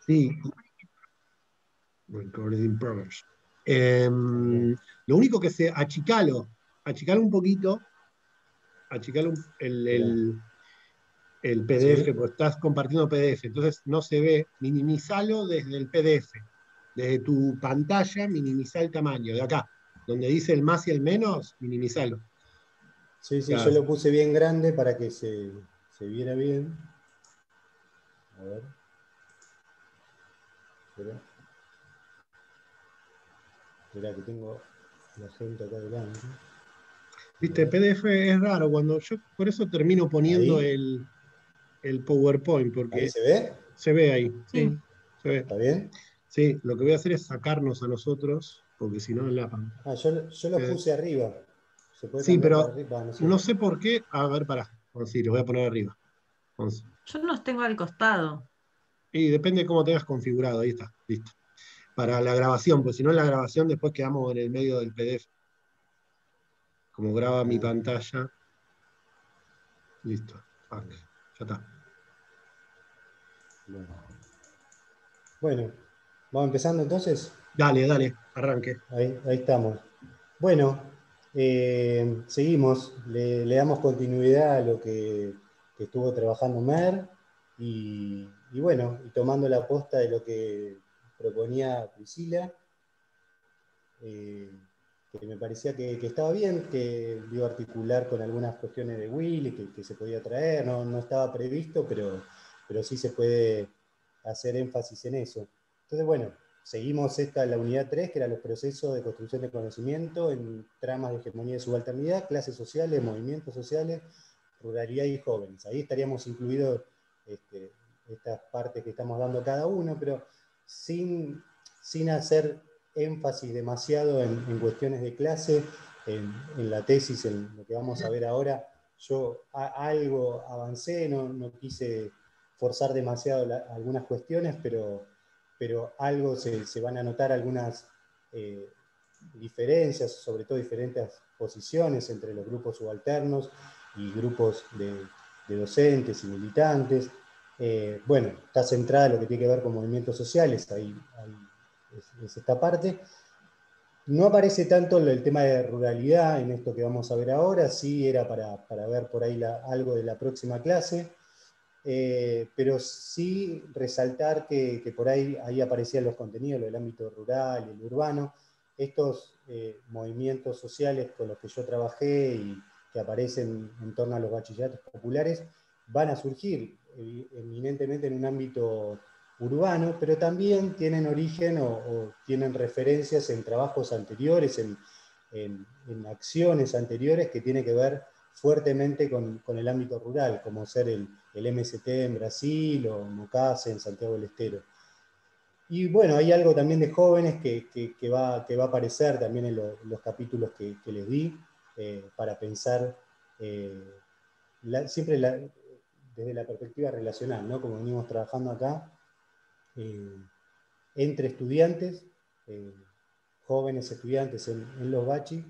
Sí, recording progress. Bien. Lo único que se, achicalo un poquito, achicalo Mirá. el PDF, ¿Sí? porque estás compartiendo PDF, entonces no se ve, minimizalo desde el PDF, desde tu pantalla, minimiza el tamaño, de acá, donde dice el más y el menos, minimizalo. Sí, sí, Ya, yo lo puse bien grande para que se viera bien. A ver, espera, espera que tengo la gente acá delante. A viste, ver. PDF es raro, cuando yo por eso termino poniendo Ahí, el PowerPoint, ahí porque se ve. se ve ahí, Sí. sí, se ve. ¿Está bien? Sí, lo que voy a hacer es sacarnos a nosotros, porque si no en la pantalla. Ah, yo lo puse arriba. ¿Se puede Sí, cambiar para pero arriba? Ah, no sé. no sé por qué. A ver, pará. Sí, lo voy a poner arriba. Once. Yo los tengo al costado. Y depende de cómo tengas configurado. Ahí está, listo. Para la grabación, pues si no en la grabación después quedamos en el medio del PDF. Como graba mi Ah, pantalla. Listo. Fuck. Ya está. bueno. Bueno, vamos empezando entonces. Dale, dale, arranque. Ahí estamos. Bueno, seguimos, le damos continuidad a lo que estuvo trabajando Mer y bueno, y tomando la posta de lo que proponía Priscila, eh, que me parecía que estaba bien, que dio articular con algunas cuestiones de Willy que se podía traer, no estaba previsto, pero sí se puede hacer énfasis en eso. Entonces, bueno, seguimos la unidad 3 que era los procesos de construcción de conocimiento en tramas de hegemonía y subalternidad, clases sociales, movimientos sociales, ruralidad y jóvenes. Ahí estaríamos incluidos estas partes que estamos dando cada uno, pero sin hacer énfasis demasiado en cuestiones de clase, en la tesis, en lo que vamos a ver ahora. Yo algo avancé, no quise forzar demasiado algunas cuestiones, pero algo se van a notar algunas diferencias, sobre todo diferentes posiciones entre los grupos subalternos y grupos de docentes y militantes. Bueno, está centrada en lo que tiene que ver con movimientos sociales, ahí es esta parte. No aparece tanto el tema de ruralidad en esto que vamos a ver ahora, sí era para ver por ahí algo de la próxima clase, pero sí resaltar que por ahí aparecían los contenidos, lo del ámbito rural y el urbano, estos movimientos sociales con los que yo trabajé y que aparecen en torno a los bachilleratos populares, van a surgir eminentemente en un ámbito urbano, pero también tienen origen o tienen referencias en trabajos anteriores, en acciones anteriores que tienen que ver fuertemente con el ámbito rural, como ser el MST en Brasil o Mocase en Santiago del Estero. Y bueno, hay algo también de jóvenes que va a aparecer también en los capítulos que les di, para pensar siempre desde la perspectiva relacional, ¿no? Como venimos trabajando acá, eh, entre estudiantes, eh, jóvenes estudiantes en los bachis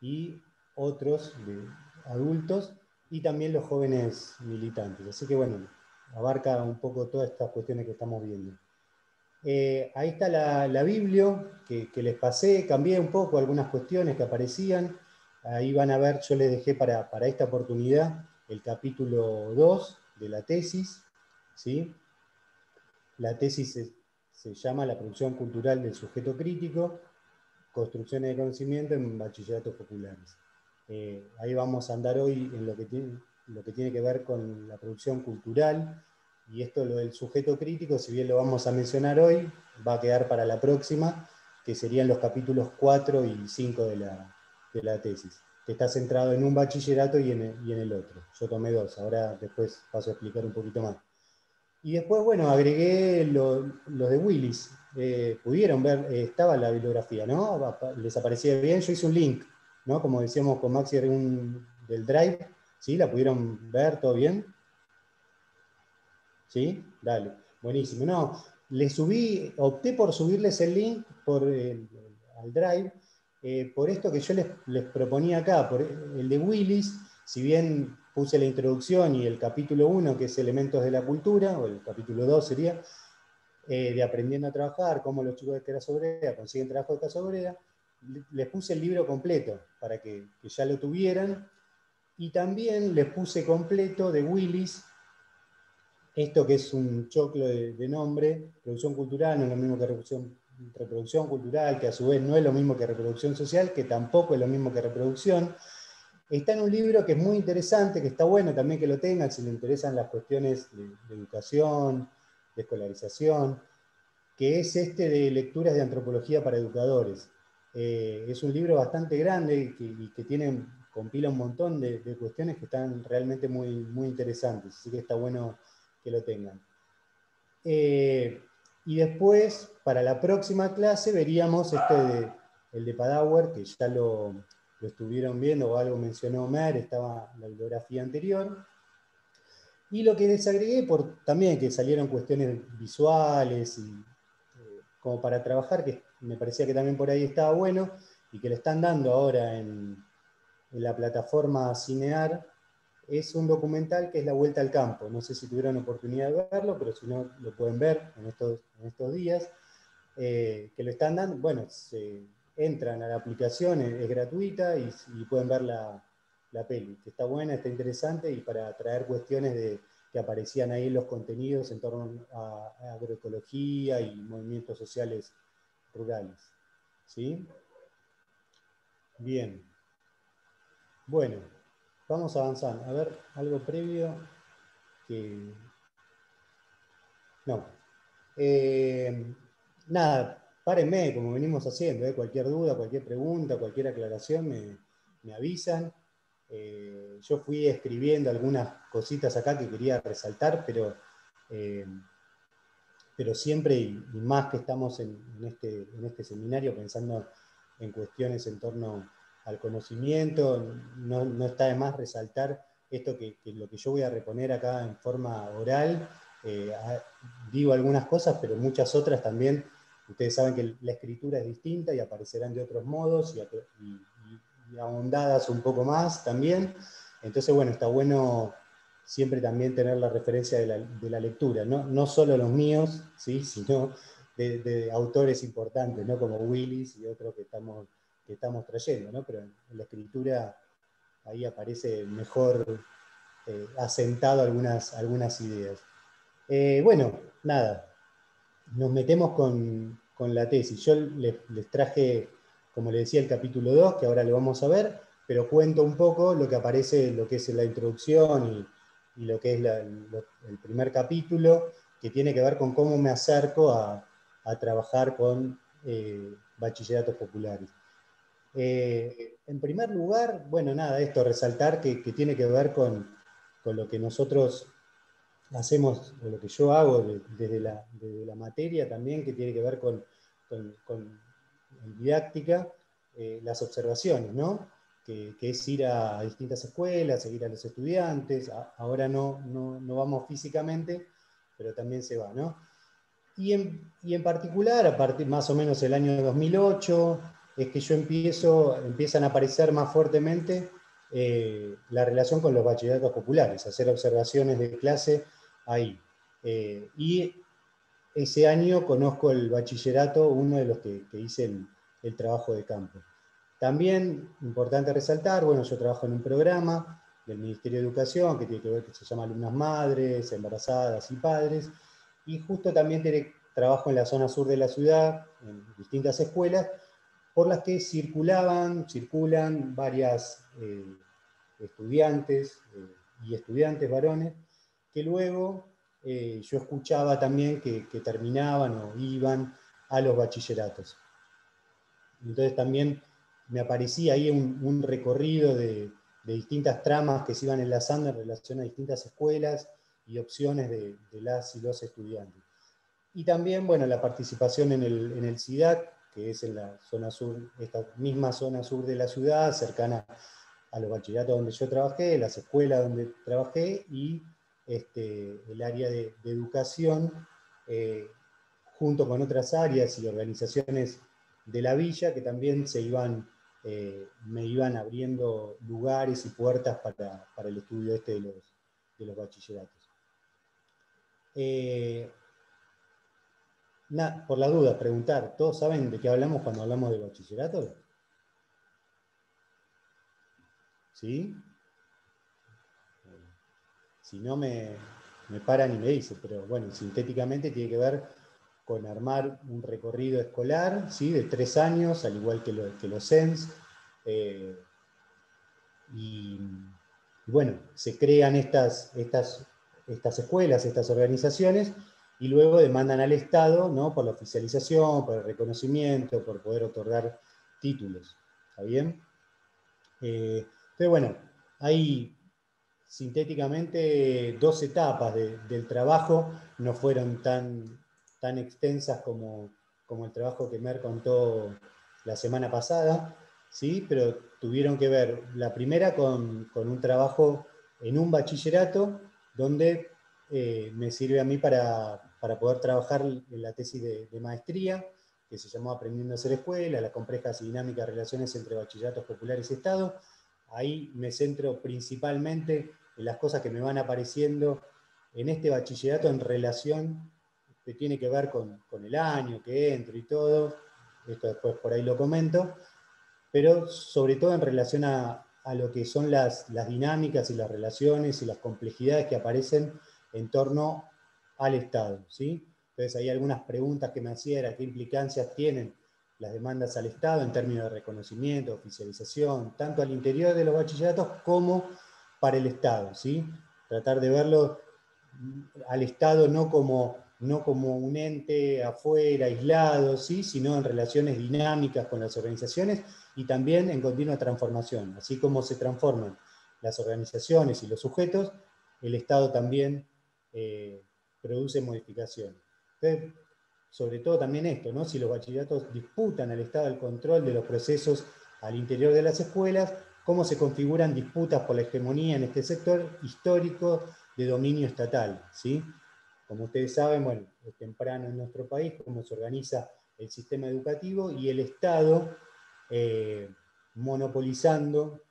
y otros de adultos y también los jóvenes militantes. Así que bueno, abarca un poco todas estas cuestiones que estamos viendo. Ahí está la biblio que les pasé, cambié un poco algunas cuestiones que aparecían. Ahí van a ver, yo les dejé para esta oportunidad el capítulo 2 de la tesis, ¿sí? La tesis se llama La producción cultural del sujeto crítico, construcciones de conocimiento en bachilleratos populares. Ahí vamos a andar hoy en lo que tiene que ver con la producción cultural, y esto, lo del sujeto crítico, si bien lo vamos a mencionar hoy, va a quedar para la próxima, que serían los capítulos 4 y 5 de la tesis, que está centrado en un bachillerato y en el otro. Yo tomé dos, ahora después paso a explicar un poquito más. Y después, bueno, agregué los de Willis. Pudieron ver, estaba la bibliografía, ¿no? Les aparecía bien. Yo hice un link, ¿no? Como decíamos con Maxi del Drive. ¿Sí? ¿La pudieron ver? ¿Todo bien? ¿Sí? Dale. Buenísimo. No, opté por subirles el link al Drive, por esto que yo les proponía acá, por el de Willis, si bien puse la introducción y el capítulo 1, que es Elementos de la Cultura, o el capítulo 2 sería, de Aprendiendo a Trabajar, cómo los chicos de Casa Obrera consiguen trabajo de Casa Obrera, les puse el libro completo para que ya lo tuvieran, y también les puse completo de Willis, esto que es un choclo de nombre, producción cultural, no es lo mismo que reproducción cultural, que a su vez no es lo mismo que reproducción social, que tampoco es lo mismo que reproducción. Está en un libro que es muy interesante, que está bueno también que lo tengan si les interesan las cuestiones de educación, de escolarización, que es este de Lecturas de Antropología para Educadores. Es un libro bastante grande y que compila un montón de cuestiones que están realmente muy, muy interesantes, así que está bueno que lo tengan. Y después, para la próxima clase, veríamos el de Padawer, que ya lo estuvieron viendo, o algo mencionó Mer, estaba en la bibliografía anterior. Y lo que les agregué, también que salieron cuestiones visuales, y como para trabajar, que me parecía que también por ahí estaba bueno, y que le están dando ahora en la plataforma Cinear, es un documental que es La Vuelta al Campo. No sé si tuvieron oportunidad de verlo, pero si no, lo pueden ver en estos días. Que lo están dando, bueno, entran a la aplicación, es gratuita y pueden ver la peli, que está buena, está interesante, y para traer cuestiones que aparecían ahí en los contenidos en torno a agroecología y movimientos sociales rurales. ¿Sí? Bien. Bueno, vamos avanzando. A ver, algo previo que... No. Nada, párenme, como venimos haciendo, cualquier duda, cualquier pregunta, cualquier aclaración me avisan. Yo fui escribiendo algunas cositas acá que quería resaltar, pero siempre, y más que estamos en este seminario pensando en cuestiones en torno al conocimiento, no está de más resaltar esto que lo que yo voy a reponer acá en forma oral. Digo algunas cosas, pero muchas otras también. Ustedes saben que la escritura es distinta y aparecerán de otros modos y ahondadas un poco más también. Entonces, bueno, está bueno siempre también tener la referencia de la lectura, no solo los míos, ¿sí? Sino de autores importantes, ¿no? Como Willis y otros que estamos trayendo, ¿no? Pero en la escritura ahí aparece mejor asentado algunas ideas. Bueno, nada, nos metemos con la tesis. Yo les traje, como les decía, el capítulo 2, que ahora lo vamos a ver, pero cuento un poco lo que aparece, lo que es la introducción y lo que es el primer capítulo, que tiene que ver con cómo me acerco a trabajar con bachilleratos populares. En primer lugar, bueno, nada, esto, resaltar que tiene que ver con lo que nosotros hacemos, o lo que yo hago desde la materia también, que tiene que ver con didáctica, las observaciones, ¿no? Que es ir a distintas escuelas, seguir a los estudiantes. Ahora no vamos físicamente, pero también se va, ¿no? Y en particular, a partir más o menos del año 2008, es que empiezan a aparecer más fuertemente la relación con los bachilleratos populares, hacer observaciones de clase ahí. Y ese año conozco el bachillerato, uno de los que hice el trabajo de campo. También, importante resaltar, bueno, yo trabajo en un programa del Ministerio de Educación que tiene que ver, que se llama Alumnas Madres, Embarazadas y Padres, y justo también trabajo en la zona sur de la ciudad, en distintas escuelas, por las que circulan varias estudiantes y estudiantes varones, que luego yo escuchaba también que terminaban o iban a los bachilleratos. Entonces también me aparecía ahí un recorrido de distintas tramas que se iban enlazando en relación a distintas escuelas y opciones de las y los estudiantes. Y también, bueno, la participación en el CIDAC, que es en la zona sur, esta misma zona sur de la ciudad, cercana a los bachilleratos donde yo trabajé, las escuelas donde trabajé, y el área de educación, junto con otras áreas y organizaciones de la villa, que también me iban abriendo lugares y puertas para el estudio de los bachilleratos. por la duda, preguntar, ¿todos saben de qué hablamos cuando hablamos de bachillerato? ¿Sí? Si no, me paran y me dicen, pero bueno, sintéticamente tiene que ver con armar un recorrido escolar, ¿sí? De 3 años, al igual que los CENS, y bueno, se crean estas escuelas, estas organizaciones, y luego demandan al Estado, ¿no? Por la oficialización, por el reconocimiento, por poder otorgar títulos. ¿Está bien? Pero bueno, hay sintéticamente 2 etapas del trabajo, no fueron tan extensas como el trabajo que Mer contó la semana pasada, ¿sí? Pero tuvieron que ver la primera con un trabajo en un bachillerato, donde me sirve a mí para poder trabajar en la tesis de maestría, que se llamó Aprendiendo a hacer escuela, las complejas y dinámicas relaciones entre bachilleratos populares y Estado. Ahí me centro principalmente en las cosas que me van apareciendo en este bachillerato en relación que tiene que ver con el año que entro y todo. Esto después por ahí lo comento, pero sobre todo en relación a lo que son las dinámicas y las relaciones y las complejidades que aparecen en torno al Estado, ¿sí? Entonces hay algunas preguntas que me hacían, qué implicancias tienen las demandas al Estado en términos de reconocimiento, oficialización, tanto al interior de los bachilleratos como para el Estado, ¿sí? Tratar de verlo al Estado no como un ente afuera, aislado, ¿sí? Sino en relaciones dinámicas con las organizaciones y también en continua transformación. Así como se transforman las organizaciones y los sujetos, el Estado también produce modificación. Entonces, sobre todo también esto, ¿no? Si los bachilleratos disputan al Estado el control de los procesos al interior de las escuelas, cómo se configuran disputas por la hegemonía en este sector histórico de dominio estatal, ¿sí? Como ustedes saben, bueno, es temprano en nuestro país, cómo se organiza el sistema educativo y el Estado monopolizando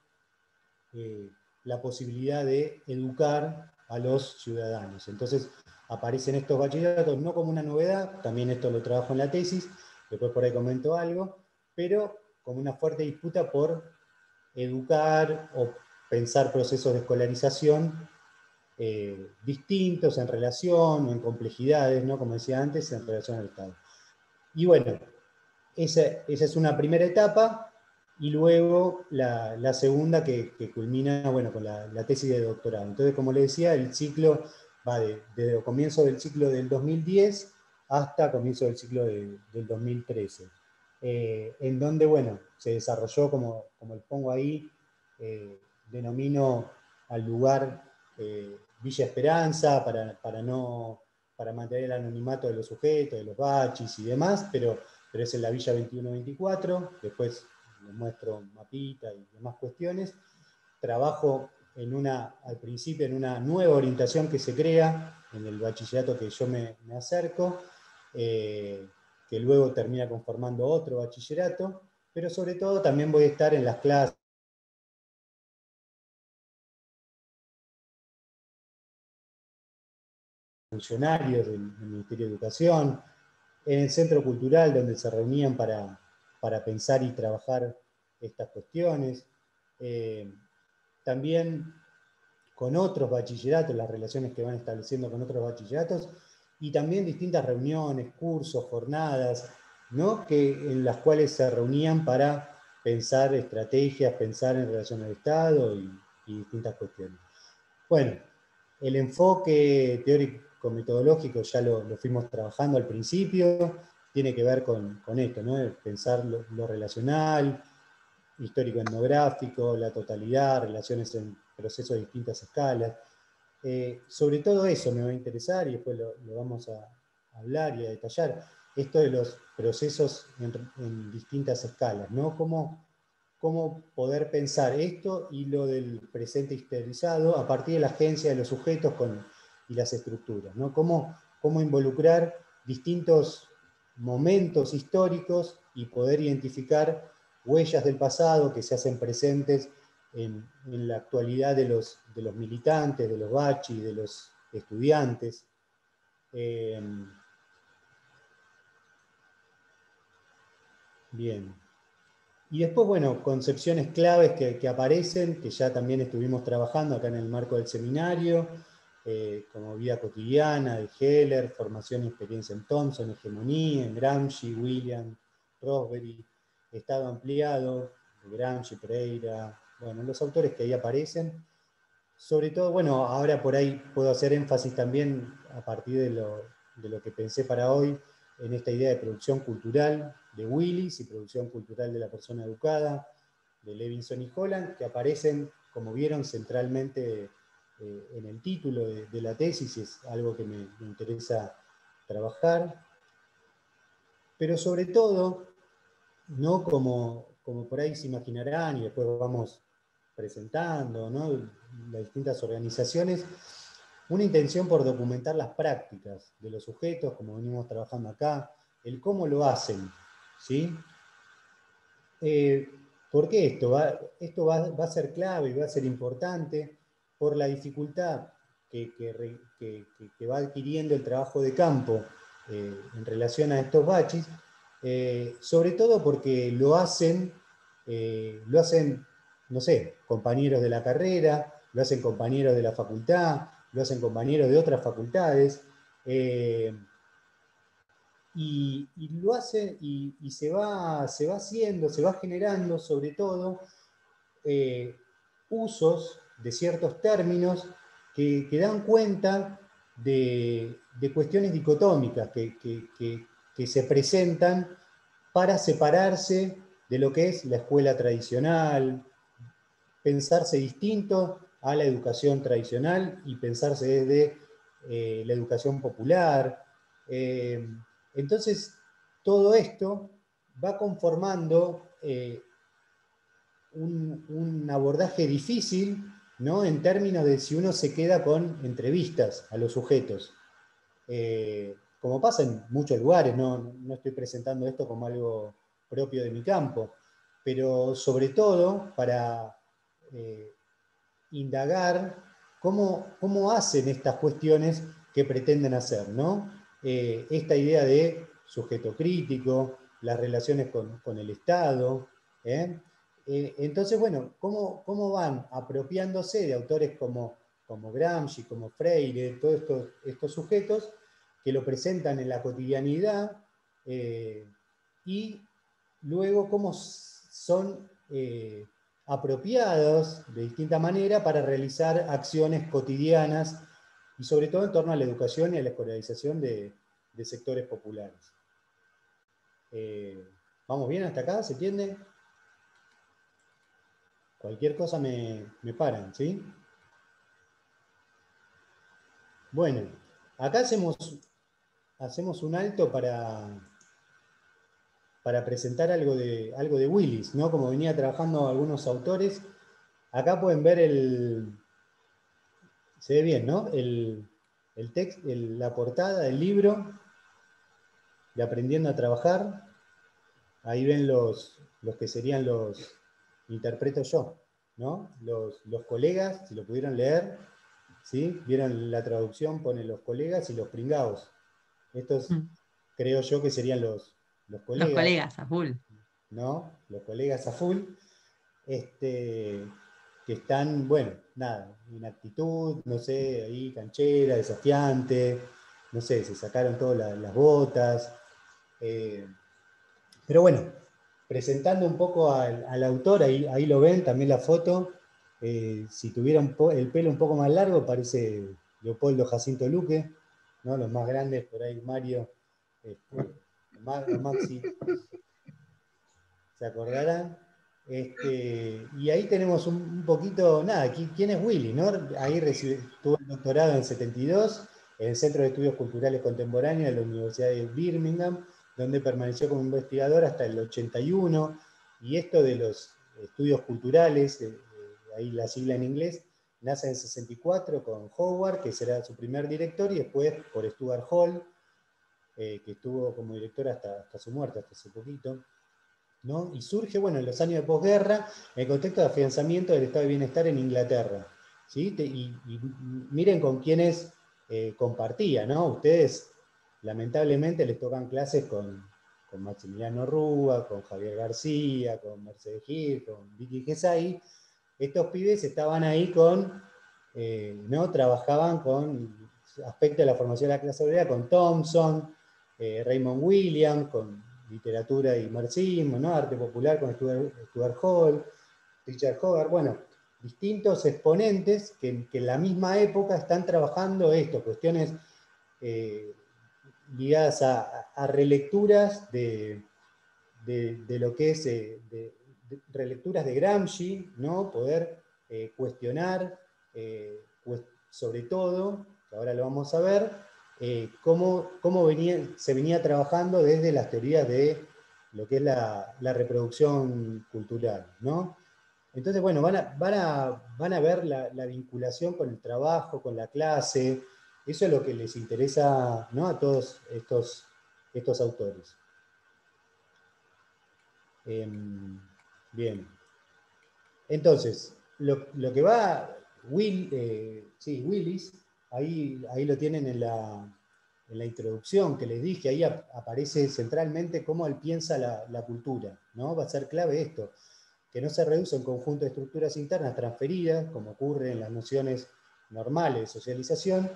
la posibilidad de educar a los ciudadanos. Entonces aparecen estos bachilleratos no como una novedad, también esto lo trabajo en la tesis, después por ahí comento algo, pero como una fuerte disputa por educar o pensar procesos de escolarización distintos en relación o en complejidades, ¿no? Como decía antes, en relación al Estado. Y bueno, esa es una primera etapa, y luego la segunda que culmina, bueno, con la tesis de doctorado. Entonces, como les decía, el ciclo va desde el comienzo del ciclo del 2010 hasta comienzo del ciclo del 2013. En donde, bueno, se desarrolló, como les pongo ahí, denomino al lugar Villa Esperanza para mantener el anonimato de los sujetos, de los bachis y demás, pero es en la Villa 2124, después les muestro mapita y demás cuestiones. Trabajo al principio en una nueva orientación que se crea en el bachillerato que yo me acerco, que luego termina conformando otro bachillerato, pero sobre todo también voy a estar en las clases funcionarios del Ministerio de Educación, en el Centro Cultural donde se reunían para pensar y trabajar estas cuestiones. También con otros bachilleratos, las relaciones que van estableciendo con otros bachilleratos, y también distintas reuniones, cursos, jornadas, ¿no? En las cuales se reunían para pensar estrategias, pensar en relación al Estado y distintas cuestiones. Bueno, el enfoque teórico-metodológico ya lo fuimos trabajando al principio, tiene que ver con esto, ¿no? Pensar lo relacional, histórico-etnográfico, la totalidad, relaciones en procesos de distintas escalas. Sobre todo eso me va a interesar y después lo vamos a hablar y a detallar. Esto de los procesos en distintas escalas, ¿no? Cómo poder pensar esto y lo del presente historizado a partir de la agencia de los sujetos y las estructuras, ¿no? Cómo involucrar distintos momentos históricos y poder identificar huellas del pasado que se hacen presentes en la actualidad de los militantes, de los bachis, de los estudiantes. Bien. Y después, bueno, concepciones claves que aparecen, que ya también estuvimos trabajando acá en el marco del seminario, como vida cotidiana de Heller, formación y experiencia en Thompson, hegemonía en Gramsci, William, Rosberry, estado ampliado de Gramsci, Pereira, bueno, los autores que ahí aparecen. Sobre todo, bueno, ahora por ahí puedo hacer énfasis también a partir de lo que pensé para hoy, en esta idea de producción cultural de Willis y producción cultural de la persona educada, de Levinson y Holland, que aparecen, como vieron, centralmente en el título de la tesis, y es algo que me interesa trabajar. Pero sobre todo, no como por ahí se imaginarán, y después vamos presentando, ¿no?, las distintas organizaciones, una intención por documentar las prácticas de los sujetos, como venimos trabajando acá, el cómo lo hacen, ¿sí? ¿Por qué esto? Esto va a ser clave y va a ser importante por la dificultad que va adquiriendo el trabajo de campo en relación a estos baches, sobre todo porque lo hacen, no sé, compañeros de la carrera, lo hacen compañeros de la facultad, lo hacen compañeros de otras facultades, y lo hace y se va haciendo, se va generando sobre todo usos de ciertos términos que dan cuenta de cuestiones dicotómicas que se presentan para separarse de lo que es la escuela tradicional, pensarse distinto a la educación tradicional y pensarse desde la educación popular. Entonces, todo esto va conformando un abordaje difícil, ¿no?, en términos de si uno se queda con entrevistas a los sujetos. Como pasa en muchos lugares, no estoy presentando esto como algo propio de mi campo, pero sobre todo para indagar cómo hacen estas cuestiones que pretenden hacer, ¿no? Esta idea de sujeto crítico, las relaciones con el Estado. Entonces, bueno, ¿cómo van apropiándose de autores como Gramsci, como Freire, todos estos sujetos que lo presentan en la cotidianidad, y luego cómo son apropiados de distinta manera para realizar acciones cotidianas y sobre todo en torno a la educación y a la escolarización de sectores populares. ¿Vamos bien hasta acá? ¿Se entiende? Cualquier cosa me paran, ¿sí? Bueno, acá hacemos un alto para presentar algo de Willis, ¿no? Como venía trabajando algunos autores. Acá pueden ver se ve bien, ¿no? El texto, la portada del libro de Aprendiendo a Trabajar. Ahí ven los que serían interpreto yo, ¿no? Los colegas, si lo pudieron leer, ¿sí? Vieron la traducción, pone los colegas y los pringados. Estos creo yo que serían los Los colegas, colegas a full. ¿no? Los colegas a full. Que están, bueno, nada, en actitud, no sé, ahí canchera, desafiante, no sé, se sacaron todas las botas. Pero bueno, presentando un poco al autor, ahí lo ven, también la foto. Si tuviera el pelo un poco más largo, parece Leopoldo Jacinto Luque, ¿no? Los más grandes, por ahí Mario, Maxi, se acordarán. Y ahí tenemos un poquito, nada, ¿quién es Willy? ¿No? Ahí tuvo el doctorado en el 72 en el Centro de Estudios Culturales Contemporáneos de la Universidad de Birmingham, donde permaneció como investigador hasta el 81, y esto de los estudios culturales, ahí la sigla en inglés, nace en el 64 con Howard, que será su primer director, y después por Stuart Hall, que estuvo como director hasta su muerte, hasta hace poquito. ¿No? Y surge, bueno, en los años de posguerra, en el contexto de afianzamiento del estado de bienestar en Inglaterra. ¿Sí? Y miren con quiénes compartía, ¿no? Ustedes, lamentablemente, les tocan clases con Maximiliano Rúa, con Javier García, con Mercedes Gil, con Vicky Gesay. Estos pibes estaban ahí ¿no? Trabajaban con aspectos de la formación de la clase obrera, con Thompson, Raymond Williams, con literatura y marxismo, ¿no? Arte popular con Stuart Hall, Richard Hogarth, bueno, distintos exponentes que en la misma época están trabajando esto, cuestiones ligadas a relecturas de lo que es relecturas de Gramsci, ¿no? Poder cuestionar, sobre todo, que ahora lo vamos a ver, cómo se venía trabajando desde las teorías de lo que es la reproducción cultural, ¿no? Entonces, bueno, van a ver la vinculación con el trabajo, con la clase. Eso es lo que les interesa, ¿no? A todos estos autores. Bien. Entonces, lo que va Willis, ahí lo tienen en la introducción que les dije, ahí aparece centralmente cómo él piensa la cultura, ¿no? Va a ser clave esto, que no se reduce a un conjunto de estructuras internas transferidas, como ocurre en las nociones normales de socialización,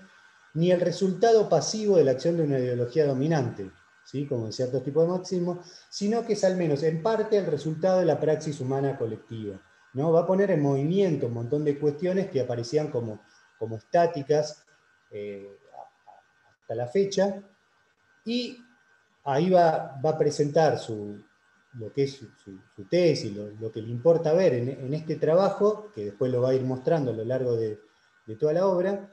ni el resultado pasivo de la acción de una ideología dominante, ¿sí? Como en ciertos tipos de marxismo, sino que es al menos en parte el resultado de la praxis humana colectiva, ¿no? Va a poner en movimiento un montón de cuestiones que aparecían como estáticas hasta la fecha, y ahí va a presentar lo que es su tesis, lo que le importa ver en este trabajo, que después lo va a ir mostrando a lo largo de toda la obra,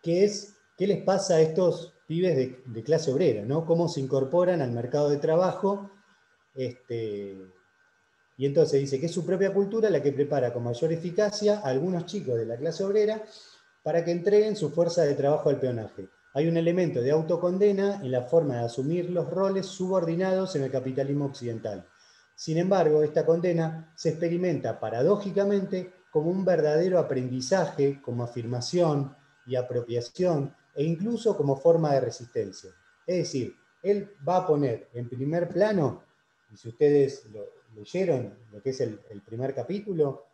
que es qué les pasa a estos pibes de clase obrera, ¿no? Cómo se incorporan al mercado de trabajo, y entonces dice que es su propia cultura la que prepara con mayor eficacia a algunos chicos de la clase obrera para que entreguen su fuerza de trabajo al peonaje. Hay un elemento de autocondena en la forma de asumir los roles subordinados en el capitalismo occidental. Sin embargo, esta condena se experimenta paradójicamente como un verdadero aprendizaje, como afirmación y apropiación, e incluso como forma de resistencia. Es decir, él va a poner en primer plano, y si ustedes lo leyeron, lo que es el primer capítulo,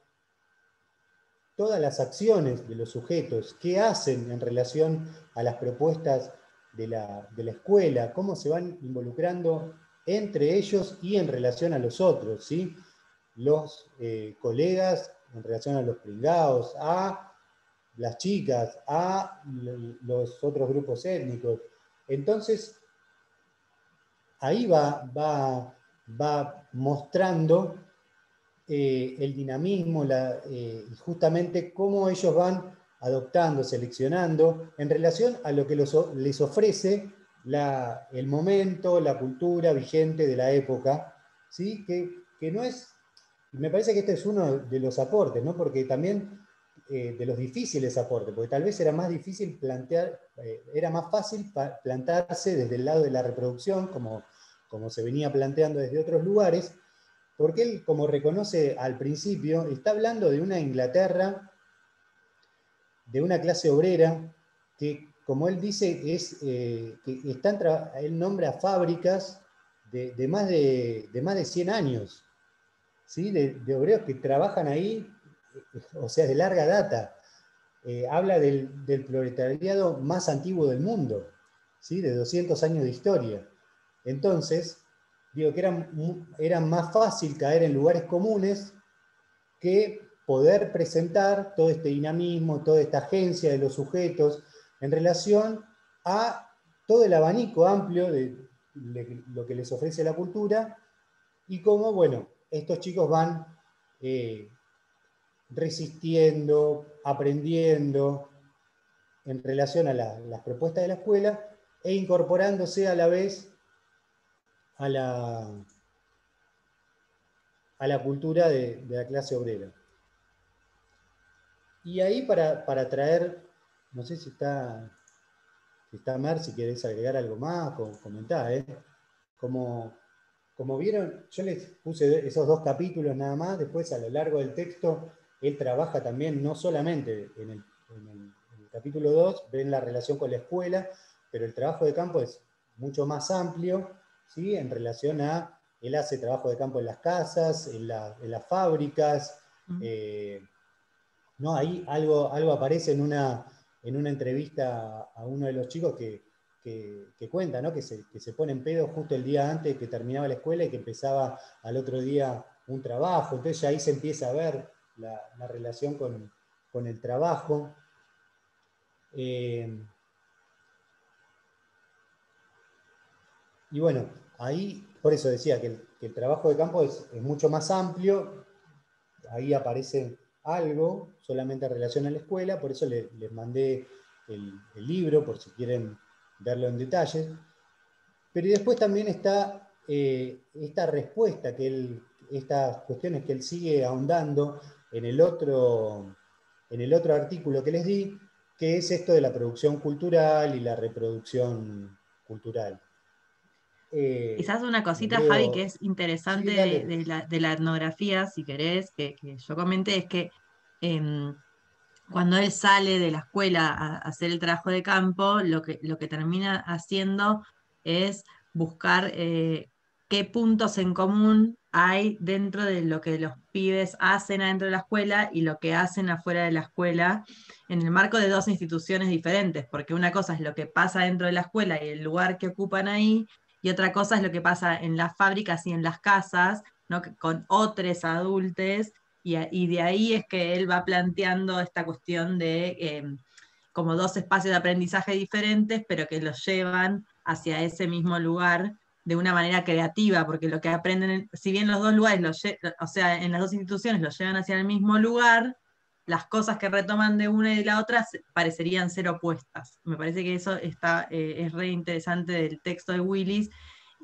todas las acciones de los sujetos, qué hacen en relación a las propuestas de la escuela, cómo se van involucrando entre ellos y en relación a los otros, ¿sí? Los colegas en relación a los pringados, a las chicas, a los otros grupos étnicos. Entonces, ahí va mostrando el dinamismo y justamente cómo ellos van adoptando, seleccionando, en relación a lo que les ofrece el momento, la cultura vigente de la época, ¿sí? Que no es, me parece que este es uno de los aportes, ¿no? Porque también de los difíciles aportes, porque tal vez era más difícil era más fácil plantarse desde el lado de la reproducción, como se venía planteando desde otros lugares, porque él, como reconoce al principio, está hablando de una Inglaterra, de una clase obrera, que, como él dice, que él nombra fábricas de más de 100 años, ¿sí? De obreros que trabajan ahí, o sea, de larga data. Habla del proletariado más antiguo del mundo, ¿sí? De 200 años de historia. Entonces, digo que era más fácil caer en lugares comunes que poder presentar todo este dinamismo, toda esta agencia de los sujetos en relación a todo el abanico amplio de lo que les ofrece la cultura y cómo, bueno, estos chicos van resistiendo, aprendiendo en relación a las propuestas de la escuela e incorporándose a la vez a la cultura de la clase obrera. Y ahí para traer, no sé si está Mer, si querés agregar algo más, comentá, como vieron, yo les puse esos 2 capítulos nada más, después a lo largo del texto, él trabaja también, no solamente en el capítulo 2, ven la relación con la escuela, pero el trabajo de campo es mucho más amplio, ¿sí? En relación a, él hace trabajo de campo en las casas, en las fábricas, ¿no? Ahí algo aparece en una entrevista a uno de los chicos que cuenta, ¿no? que se pone en pedo justo el día antes que terminaba la escuela y que empezaba al otro día un trabajo. Entonces ya ahí se empieza a ver la relación con el trabajo. Y bueno, ahí por eso decía que el trabajo de campo es mucho más amplio. Ahí aparece algo solamente en relación a la escuela, por eso les mandé el libro, por si quieren verlo en detalle. Pero después también está esta respuesta, estas cuestiones que él sigue ahondando en el otro artículo que les di, que es esto de la producción cultural y la reproducción cultural. Quizás una Les cosita, Javi, que leo. es interesante Sí, dale. de la etnografía, si querés, que yo comente, es que em, cuando él sale de la escuela a hacer el trabajo de campo, lo que termina haciendo es buscar qué puntos en común hay dentro de lo que los pibes hacen adentro de la escuela y lo que hacen afuera de la escuela, en el marco de dos instituciones diferentes, porque una cosa es lo que pasa dentro de la escuela y el lugar que ocupan ahí, y otra cosa es lo que pasa en las fábricas y en las casas, ¿no? Con otros adultos y de ahí es que él va planteando esta cuestión de como dos espacios de aprendizaje diferentes, pero que los llevan hacia ese mismo lugar de una manera creativa, porque lo que aprenden, si bien los dos lugares, o sea, en las dos instituciones los llevan hacia el mismo lugar, las cosas que retoman de una y de la otra parecerían ser opuestas. Me parece que eso es re interesante del texto de Willis,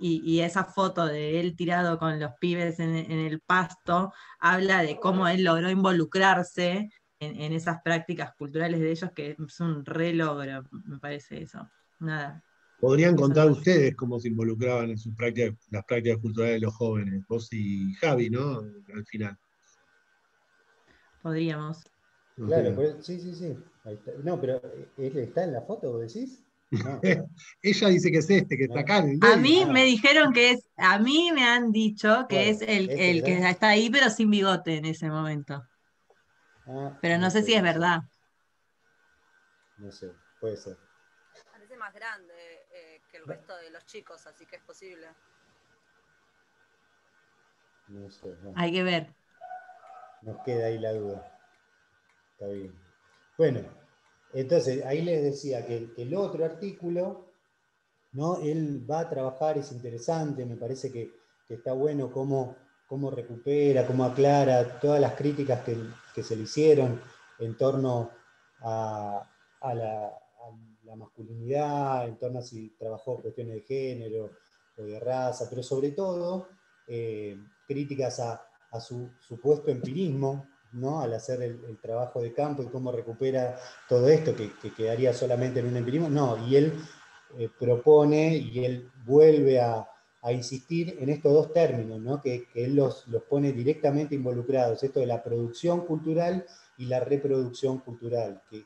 y esa foto de él tirado con los pibes en el pasto habla de cómo él logró involucrarse en esas prácticas culturales de ellos, que es un re logro, me parece eso. Nada, Podrían eso contar nomás. ustedes cómo se involucraban en sus prácticas, las prácticas culturales de los jóvenes, vos y Javi, ¿no? Al final. Podríamos. O Claro, sea, sí, sí, sí. Ahí está. No, pero ¿él está en la foto, vos decís? No, ella dice que es este, que está no. acá en el A medio. mí me Ah, dijeron que es, a mí me han dicho que bueno, es ¿este el que será? está ahí, pero sin bigote en ese momento. Ah, Pero no no sé sé, si es no sé, verdad. no sé, puede ser. Parece más grande que el resto de los chicos, así que es posible. No sé, no. Hay que ver. Nos queda ahí la duda. Está bien. Bueno, entonces ahí les decía que el otro artículo, ¿no? Él va a trabajar, es interesante, me parece que está bueno cómo recupera, cómo aclara todas las críticas que se le hicieron en torno a la masculinidad, en torno a si trabajó cuestiones de género o de raza, pero sobre todo críticas a su supuesto empirismo, ¿no? Al hacer el trabajo de campo y cómo recupera todo esto, que quedaría solamente en un empirismo. No, y él propone y él vuelve a insistir en estos dos términos, ¿no? que él los pone directamente involucrados, esto de la producción cultural y la reproducción cultural, que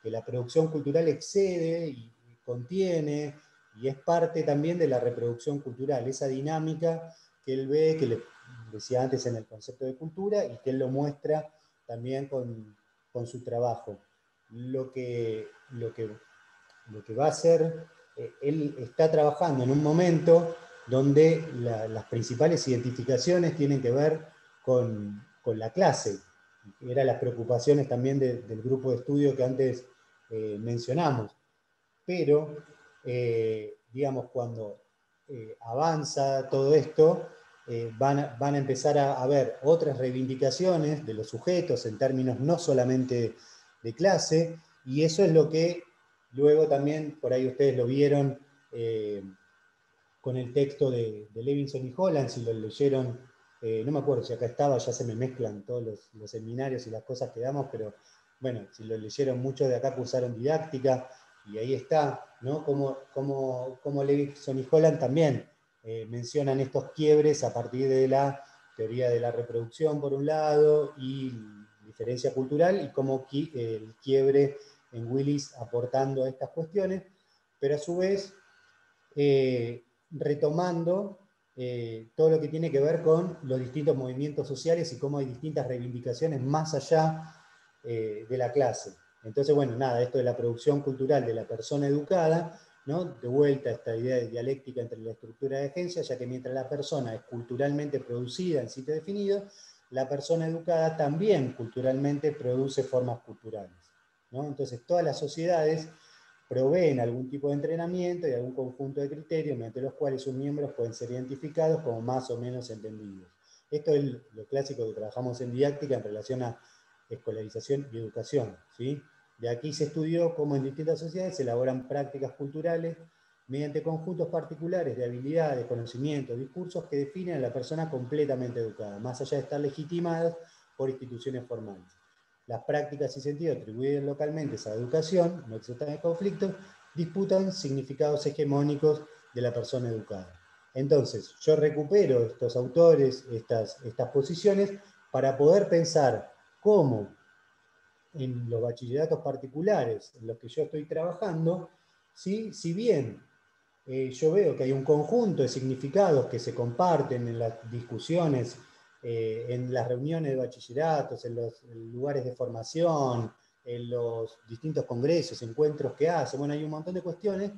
la producción cultural excede y contiene y es parte también de la reproducción cultural, esa dinámica que él ve, que le decía antes en el concepto de cultura, y que él lo muestra también con su trabajo. Lo que va a hacer, él está trabajando en un momento donde las principales identificaciones tienen que ver con la clase. Eran las preocupaciones también del grupo de estudio que antes mencionamos. Pero, digamos, cuando avanza todo esto, van a empezar a ver otras reivindicaciones de los sujetos en términos no solamente de clase, y eso es lo que luego también, por ahí ustedes lo vieron con el texto de Levinson y Holland, si lo leyeron, no me acuerdo si acá estaba, ya se me mezclan todos los seminarios y las cosas que damos, pero bueno, si lo leyeron muchos de acá cursaron didáctica, y ahí está, ¿no? Como Levinson y Holland también mencionan estos quiebres a partir de la teoría de la reproducción, por un lado, y diferencia cultural, y cómo el quiebre en Willis aportando a estas cuestiones, pero a su vez retomando todo lo que tiene que ver con los distintos movimientos sociales y cómo hay distintas reivindicaciones más allá de la clase. Entonces, bueno, nada, esto de la producción cultural de la persona educada, ¿no? De vuelta a esta idea de dialéctica entre la estructura de agencia, ya que mientras la persona es culturalmente producida en sitio definido, la persona educada también culturalmente produce formas culturales, ¿no? Entonces, todas las sociedades proveen algún tipo de entrenamiento y algún conjunto de criterios mediante los cuales sus miembros pueden ser identificados como más o menos entendidos. Esto es lo clásico que trabajamos en didáctica en relación a escolarización y educación, ¿sí? De aquí se estudió cómo en distintas sociedades se elaboran prácticas culturales mediante conjuntos particulares de habilidades, conocimientos, discursos que definen a la persona completamente educada, más allá de estar legitimadas por instituciones formales. Las prácticas y sentidos atribuidos localmente a esa educación, no existan en conflicto, disputan significados hegemónicos de la persona educada. Entonces, yo recupero estos autores, estas posiciones, para poder pensar cómo en los bachilleratos particulares en los que yo estoy trabajando, ¿sí? Si bien yo veo que hay un conjunto de significados que se comparten en las discusiones, en las reuniones de bachilleratos, en los lugares de formación, en los distintos congresos, encuentros que hacen, bueno, hay un montón de cuestiones,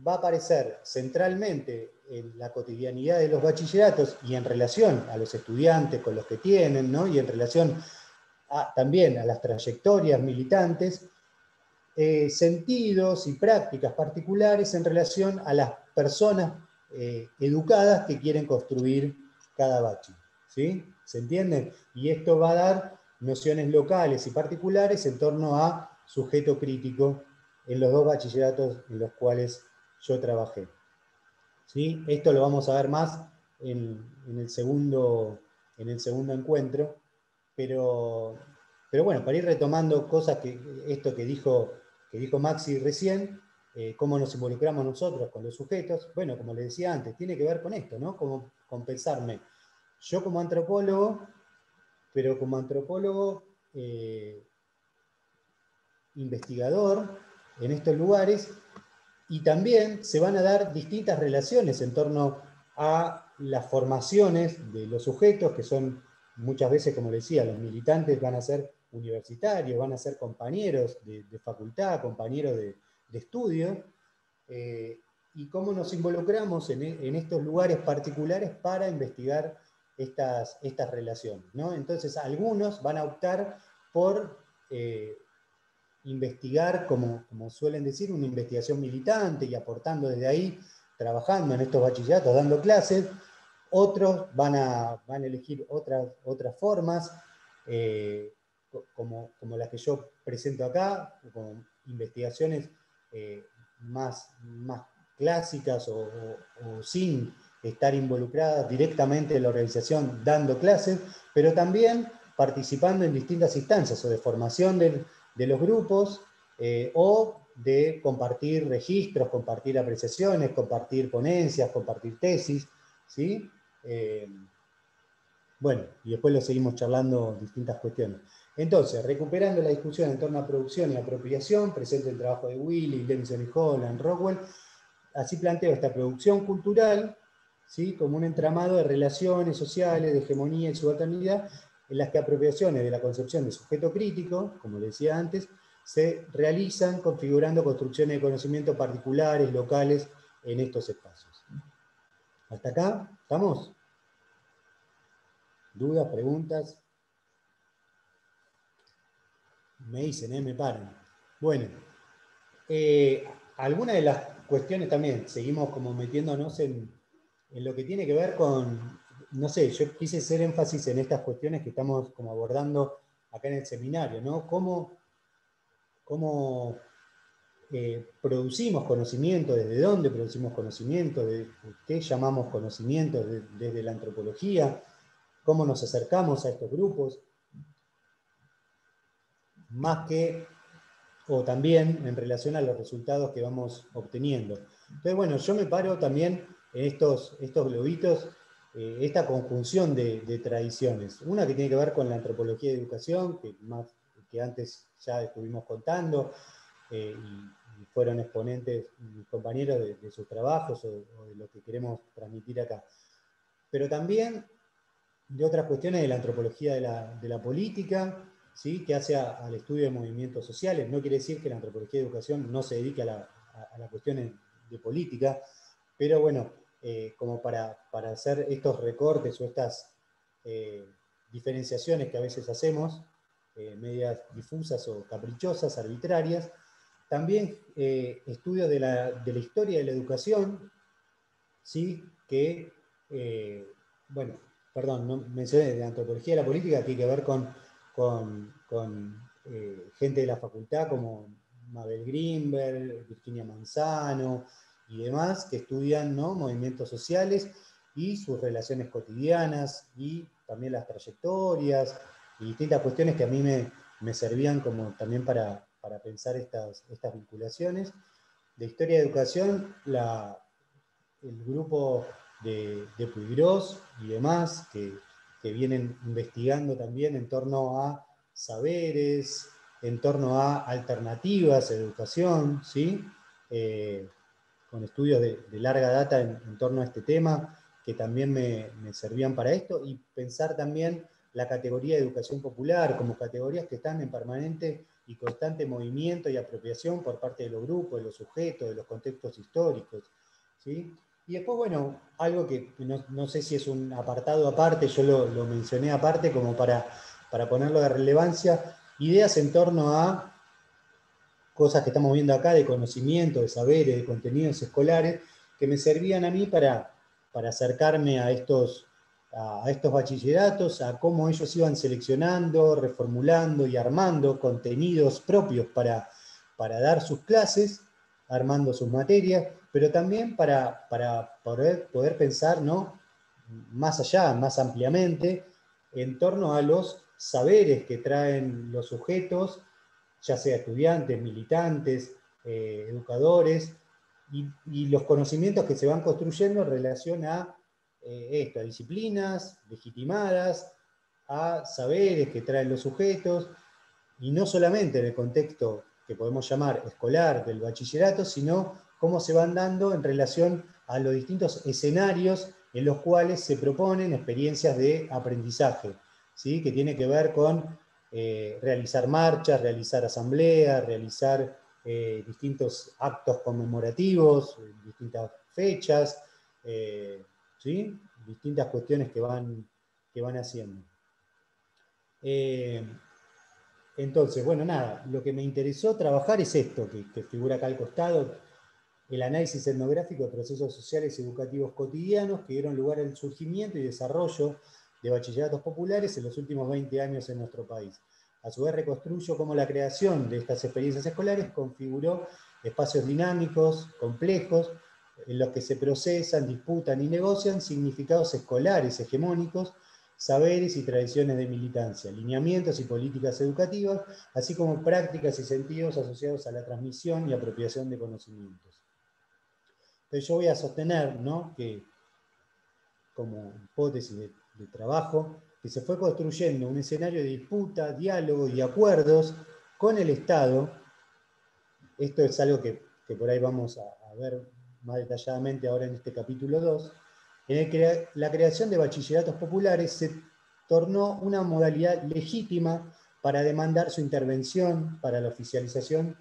va a aparecer centralmente en la cotidianidad de los bachilleratos y en relación a los estudiantes con los que tienen, ¿no? Y en relación también a las trayectorias militantes, sentidos y prácticas particulares en relación a las personas educadas que quieren construir cada bachi, ¿sí? ¿Se entiende? Y esto va a dar nociones locales y particulares en torno a sujeto crítico en los dos bachilleratos en los cuales yo trabajé, ¿sí? Esto lo vamos a ver más en el segundo encuentro, pero bueno, para ir retomando cosas esto que dijo Maxi recién, cómo nos involucramos nosotros con los sujetos, bueno, como le decía antes, tiene que ver con esto, ¿no? Con pensarme, yo como antropólogo, pero como antropólogo investigador en estos lugares, y también se van a dar distintas relaciones en torno a las formaciones de los sujetos, que son muchas veces, como decía, los militantes van a ser universitarios, van a ser compañeros de facultad, compañeros de estudio, y cómo nos involucramos en estos lugares particulares para investigar estas relaciones, ¿no? Entonces, algunos van a optar por investigar, como suelen decir, una investigación militante y aportando desde ahí, trabajando en estos bachilleratos, dando clases. Otros van a elegir otras formas, como las que yo presento acá, como investigaciones más clásicas o sin estar involucradas directamente en la organización dando clases, pero también participando en distintas instancias o de formación de los grupos, o de compartir registros, compartir apreciaciones, compartir ponencias, compartir tesis, ¿sí? Bueno, y después lo seguimos charlando distintas cuestiones. Entonces, recuperando la discusión en torno a producción y apropiación, presento el trabajo de Willy, Levinson y Holland, Rockwell, así planteo esta producción cultural, ¿sí? Como un entramado de relaciones sociales, de hegemonía y subalternidad, en las que apropiaciones de la concepción de sujeto crítico, como le decía antes, se realizan configurando construcciones de conocimiento particulares, locales, en estos espacios. ¿Hasta acá? ¿Estamos? ¿Dudas, preguntas? Me dicen, me paran. Bueno, algunas de las cuestiones también, seguimos como metiéndonos en lo que tiene que ver con, no sé, yo quise hacer énfasis en estas cuestiones que estamos como abordando acá en el seminario, ¿no? ¿Cómo producimos conocimiento? ¿Desde dónde producimos conocimiento? ¿De qué llamamos conocimiento desde la antropología? ¿Cómo nos acercamos a estos grupos? Más que, o también en relación a los resultados que vamos obteniendo. Entonces, bueno, yo me paro también en estos globitos, esta conjunción de tradiciones. Una que tiene que ver con la antropología de educación, que antes ya estuvimos contando, y fueron exponentes mis compañeros de sus trabajos o de lo que queremos transmitir acá. Pero también de otras cuestiones de la antropología de la política, ¿sí? Que hace al estudio de movimientos sociales. No quiere decir que la antropología de educación no se dedique a las cuestiones de política, pero bueno, como para hacer estos recortes o estas diferenciaciones que a veces hacemos, medias difusas o caprichosas, arbitrarias. También estudios de la historia de la educación, ¿sí? Que, bueno, perdón, no mencioné de antropología de la política, que tiene que ver con gente de la facultad como Mabel Grimberg, Virginia Manzano y demás, que estudian, ¿no?, movimientos sociales y sus relaciones cotidianas y también las trayectorias y distintas cuestiones que a mí me servían como también para pensar estas vinculaciones. De historia de educación, el grupo de Puigros y demás, que vienen investigando también en torno a saberes, en torno a alternativas de educación, ¿sí? Con estudios de larga data en torno a este tema, que también me servían para esto, y pensar también la categoría de educación popular como categorías que están en permanente y constante movimiento y apropiación por parte de los grupos, de los sujetos, de los contextos históricos, ¿sí? Y después, bueno, algo que no sé si es un apartado aparte, yo lo mencioné aparte como para ponerlo de relevancia, ideas en torno a cosas que estamos viendo acá de conocimiento, de saberes, de contenidos escolares, que me servían a mí para acercarme a estos bachilleratos, a cómo ellos iban seleccionando, reformulando y armando contenidos propios para dar sus clases, armando sus materias, pero también para poder pensar, ¿no?, más allá, más ampliamente, en torno a los saberes que traen los sujetos, ya sea estudiantes, militantes, educadores, y los conocimientos que se van construyendo en relación a esto, a disciplinas legitimadas, a saberes que traen los sujetos, y no solamente en el contexto que podemos llamar escolar del bachillerato, sino cómo se van dando en relación a los distintos escenarios en los cuales se proponen experiencias de aprendizaje, ¿sí? Que tiene que ver con realizar marchas, realizar asambleas, realizar distintos actos conmemorativos, distintas fechas, ¿sí? Distintas cuestiones que van haciendo. Entonces, bueno, nada, lo que me interesó trabajar es esto, que figura acá al costado, el análisis etnográfico de procesos sociales y educativos cotidianos que dieron lugar al surgimiento y desarrollo de bachilleratos populares en los últimos 20 años en nuestro país. A su vez reconstruyo cómo la creación de estas experiencias escolares configuró espacios dinámicos, complejos, en los que se procesan, disputan y negocian significados escolares hegemónicos, saberes y tradiciones de militancia, lineamientos y políticas educativas, así como prácticas y sentidos asociados a la transmisión y apropiación de conocimientos. Entonces yo voy a sostener, ¿no?, que como hipótesis de trabajo, que se fue construyendo un escenario de disputa, diálogo y acuerdos con el Estado. Esto es algo que por ahí vamos a ver más detalladamente ahora en este capítulo 2, en el que la creación de bachilleratos populares se tornó una modalidad legítima para demandar su intervención para la oficialización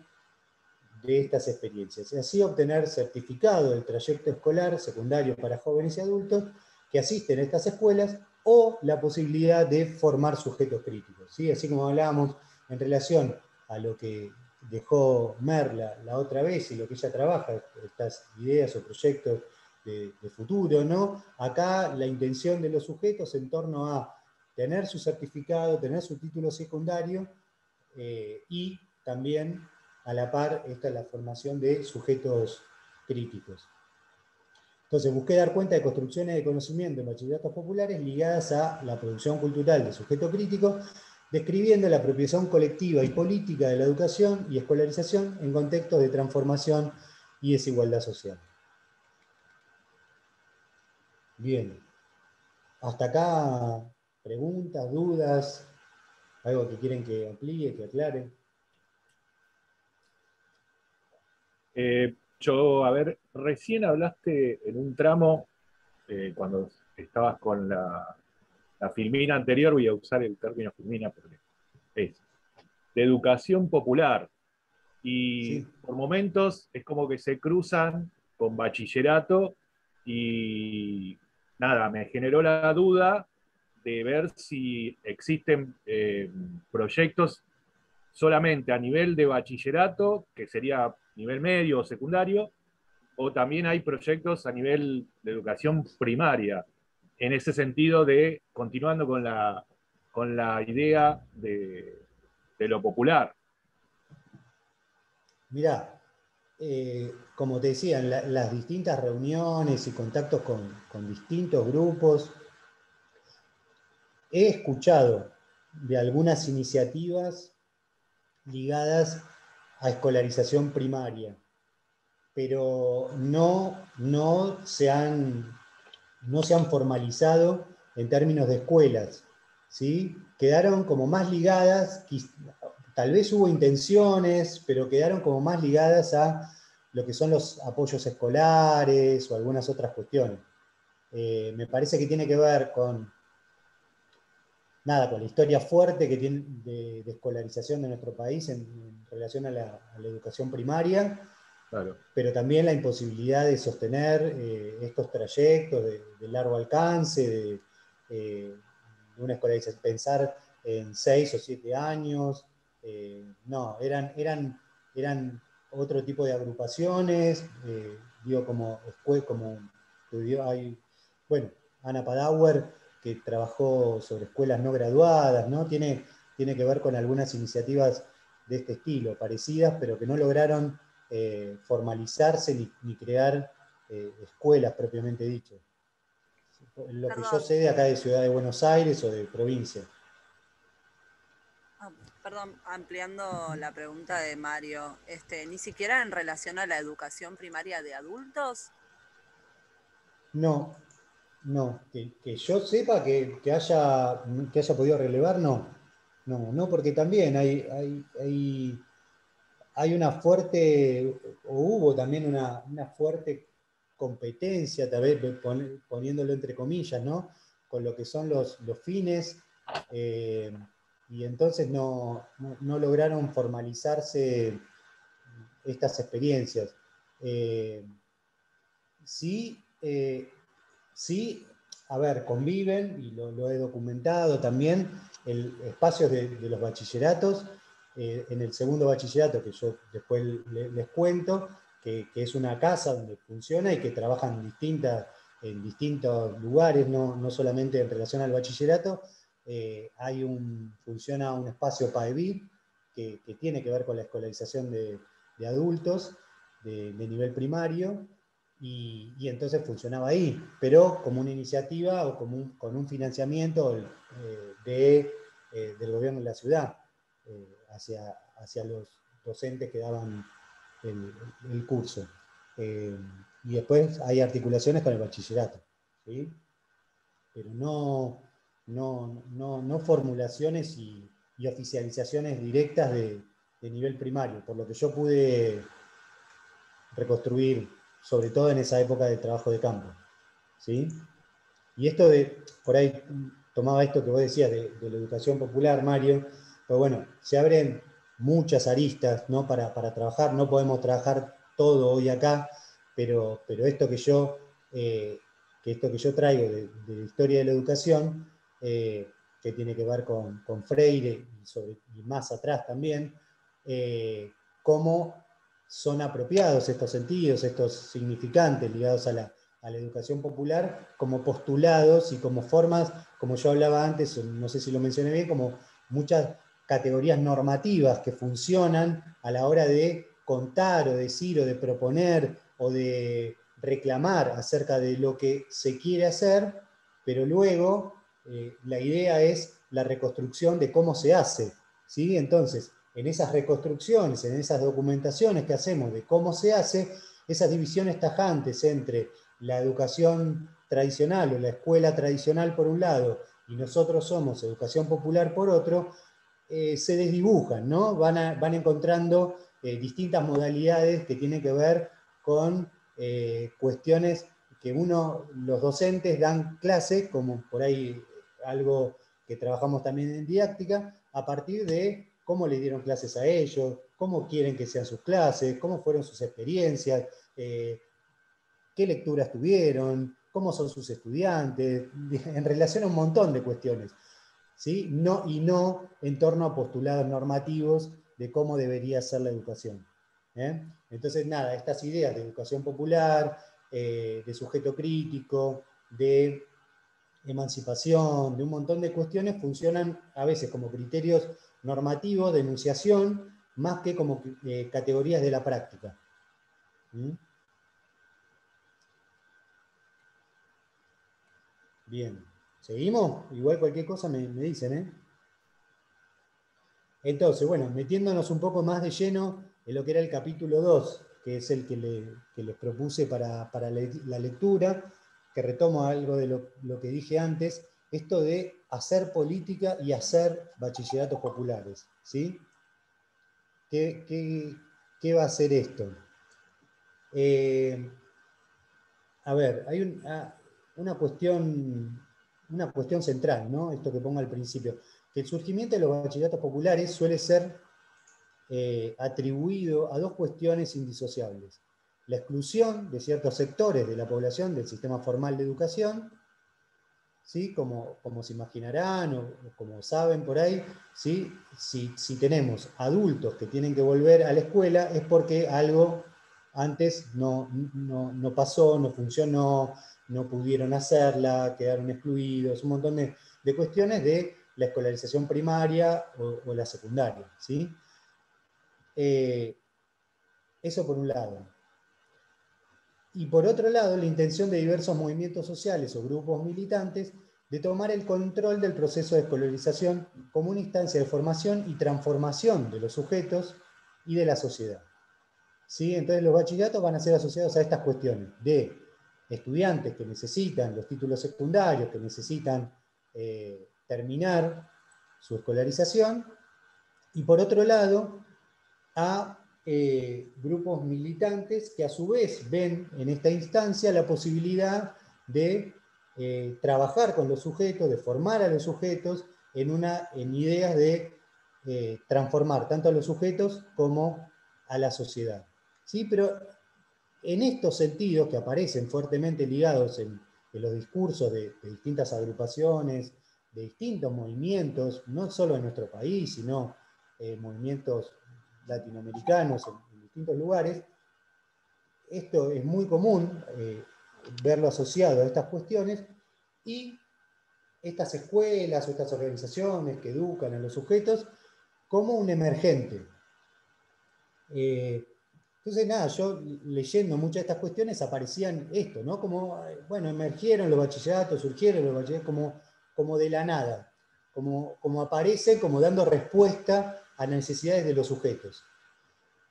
de estas experiencias, y así obtener certificado del trayecto escolar secundario para jóvenes y adultos que asisten a estas escuelas, o la posibilidad de formar sujetos críticos, ¿sí? Así como hablábamos en relación a lo que dejó Mer la otra vez y lo que ella trabaja, estas ideas o proyectos de futuro, ¿no? Acá la intención de los sujetos en torno a tener su certificado, tener su título secundario, y también a la par esta es la formación de sujetos críticos. Entonces busqué dar cuenta de construcciones de conocimiento en bachilleratos populares ligadas a la producción cultural de sujeto crítico, describiendo la apropiación colectiva y política de la educación y escolarización en contextos de transformación y desigualdad social. Bien, hasta acá preguntas, dudas, algo que quieren que amplíe, que aclare. A ver, recién hablaste en un tramo, cuando estabas con la filmina anterior, voy a usar el término filmina porque es de educación popular. Y Sí. por momentos es como que se cruzan con bachillerato y nada, me generó la duda de ver si existen proyectos solamente a nivel de bachillerato, que sería nivel medio o secundario, o también hay proyectos a nivel de educación primaria, en ese sentido de continuando con la idea de lo popular. Mirá, como te decía, en las distintas reuniones y contactos con distintos grupos, he escuchado de algunas iniciativas ligadas a escolarización primaria, pero no se han formalizado en términos de escuelas, ¿sí? Quedaron como más ligadas, tal vez hubo intenciones, pero quedaron como más ligadas a lo que son los apoyos escolares o algunas otras cuestiones. Me parece que tiene que ver con la historia fuerte que tiene de escolarización de nuestro país en relación a la educación primaria, Claro. pero también la imposibilidad de sostener estos trayectos de largo alcance, de una escolarización, pensar en 6 o 7 años. No, eran otro tipo de agrupaciones, digo, como hay, bueno, Ana Padauer, que trabajó sobre escuelas no graduadas, ¿no? Tiene que ver con algunas iniciativas de este estilo, parecidas, pero que no lograron formalizarse ni crear escuelas propiamente dicho. Lo que yo Perdón, sé de acá de Ciudad de Buenos Aires o de provincia. perdón, ampliando la pregunta de Mario, ni siquiera en relación a la educación primaria de adultos. No, no, que yo sepa que haya podido relevar, no. No, porque también hay una fuerte, o hubo también una fuerte competencia, tal vez poniéndolo entre comillas, ¿no? Con lo que son los fines, y entonces no lograron formalizarse estas experiencias. Sí, sí, a ver, conviven, y lo he documentado también, espacios de los bachilleratos, en el segundo bachillerato, que yo después les cuento, que es una casa donde funciona y que trabajan en distintos lugares, no solamente en relación al bachillerato. Funciona un espacio PAEVIP que tiene que ver con la escolarización de adultos de nivel primario, y entonces funcionaba ahí, pero como una iniciativa o con un financiamiento del gobierno de la ciudad hacia los docentes que daban el curso. Y después hay articulaciones con el bachillerato, ¿sí? Pero no formulaciones y oficializaciones directas de nivel primario, por lo que yo pude reconstruir, sobre todo en esa época de trabajo de campo, ¿sí? Y esto por ahí tomaba esto que vos decías de la educación popular, Mario, pero bueno, se abren muchas aristas, ¿no? Para trabajar, no podemos trabajar todo hoy acá, pero esto que yo traigo de historia de la educación, que tiene que ver con Freire y más atrás también, cómo son apropiados estos sentidos, estos significantes ligados a la educación popular como postulados y como formas, como yo hablaba antes, no sé si lo mencioné bien, como muchas categorías normativas que funcionan a la hora de contar o decir o de proponer o de reclamar acerca de lo que se quiere hacer, pero luego la idea es la reconstrucción de cómo se hace, ¿sí? Entonces, en esas reconstrucciones, en esas documentaciones que hacemos de cómo se hace, esas divisiones tajantes entre la educación tradicional o la escuela tradicional por un lado y nosotros somos educación popular por otro, se desdibujan, ¿no? Van encontrando distintas modalidades que tienen que ver con cuestiones que los docentes dan clase, como por ahí algo que trabajamos también en didáctica, a partir de cómo le dieron clases a ellos, cómo quieren que sean sus clases, cómo fueron sus experiencias, qué lecturas tuvieron, cómo son sus estudiantes, en relación a un montón de cuestiones, ¿sí? Y no en torno a postulados normativos de cómo debería ser la educación. Entonces, nada, estas ideas de educación popular, de sujeto crítico, de emancipación, de un montón de cuestiones, funcionan a veces como criterios normativos de enunciación, más que como categorías de la práctica. Bien, ¿seguimos? Igual cualquier cosa me dicen, ¿eh? Entonces, bueno, metiéndonos un poco más de lleno en lo que era el capítulo 2, que es el que les propuse para la lectura, que retomo algo de lo que dije antes, esto de hacer política y hacer bachilleratos populares, ¿sí? ¿Qué va a hacer esto? A ver, hay una cuestión central, ¿no? Esto que pongo al principio, que el surgimiento de los bachilleratos populares suele ser atribuido a dos cuestiones indisociables: la exclusión de ciertos sectores de la población del sistema formal de educación, ¿sí? Como se imaginarán o como saben por ahí, ¿sí? Si tenemos adultos que tienen que volver a la escuela es porque algo antes no pasó, no funcionó, no pudieron hacerla, quedaron excluidos, un montón de cuestiones de la escolarización primaria o la secundaria, ¿sí? Eso por un lado. Y por otro lado, la intención de diversos movimientos sociales o grupos militantes de tomar el control del proceso de escolarización como una instancia de formación y transformación de los sujetos y de la sociedad. ¿Sí? Entonces los bachilleratos van a ser asociados a estas cuestiones de estudiantes que necesitan los títulos secundarios, que necesitan terminar su escolarización, y por otro lado, a grupos militantes que a su vez ven en esta instancia la posibilidad de trabajar con los sujetos, de formar a los sujetos en ideas de transformar tanto a los sujetos como a la sociedad. ¿Sí? Pero en estos sentidos que aparecen fuertemente ligados en los discursos de distintas agrupaciones, de distintos movimientos, no solo en nuestro país, sino movimientos latinoamericanos en distintos lugares, esto es muy común verlo asociado a estas cuestiones, y estas escuelas o estas organizaciones que educan a los sujetos como un emergente. Entonces, nada, yo leyendo muchas de estas cuestiones aparecían esto, ¿no? Como, bueno, emergieron los bachilleratos, surgieron los bachilleratos como de la nada, como aparecen, como dando respuesta a necesidades de los sujetos.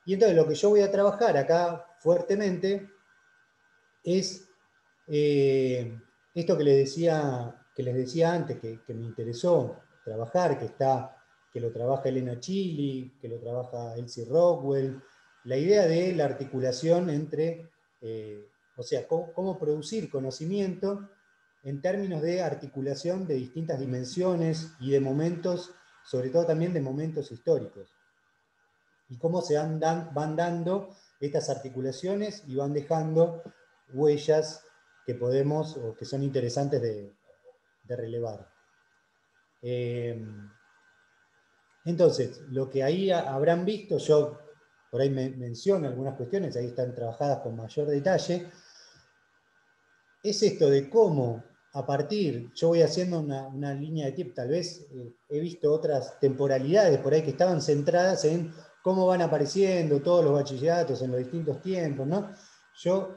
Y entonces lo que yo voy a trabajar acá fuertemente es esto que les decía antes, que me interesó trabajar, que lo trabaja Elena Chili, que lo trabaja Elsie Rockwell, la idea de la articulación entre, o sea, cómo producir conocimiento en términos de articulación de distintas dimensiones y de momentos, sobre todo también de momentos históricos. Y cómo se van dando estas articulaciones y van dejando huellas que podemos o que son interesantes de relevar. Entonces, lo que ahí habrán visto, yo por ahí menciono algunas cuestiones, ahí están trabajadas con mayor detalle, es esto de cómo a partir, yo voy haciendo una línea de tiempo, tal vez he visto otras temporalidades por ahí que estaban centradas en cómo van apareciendo todos los bachilleratos en los distintos tiempos, ¿no? Yo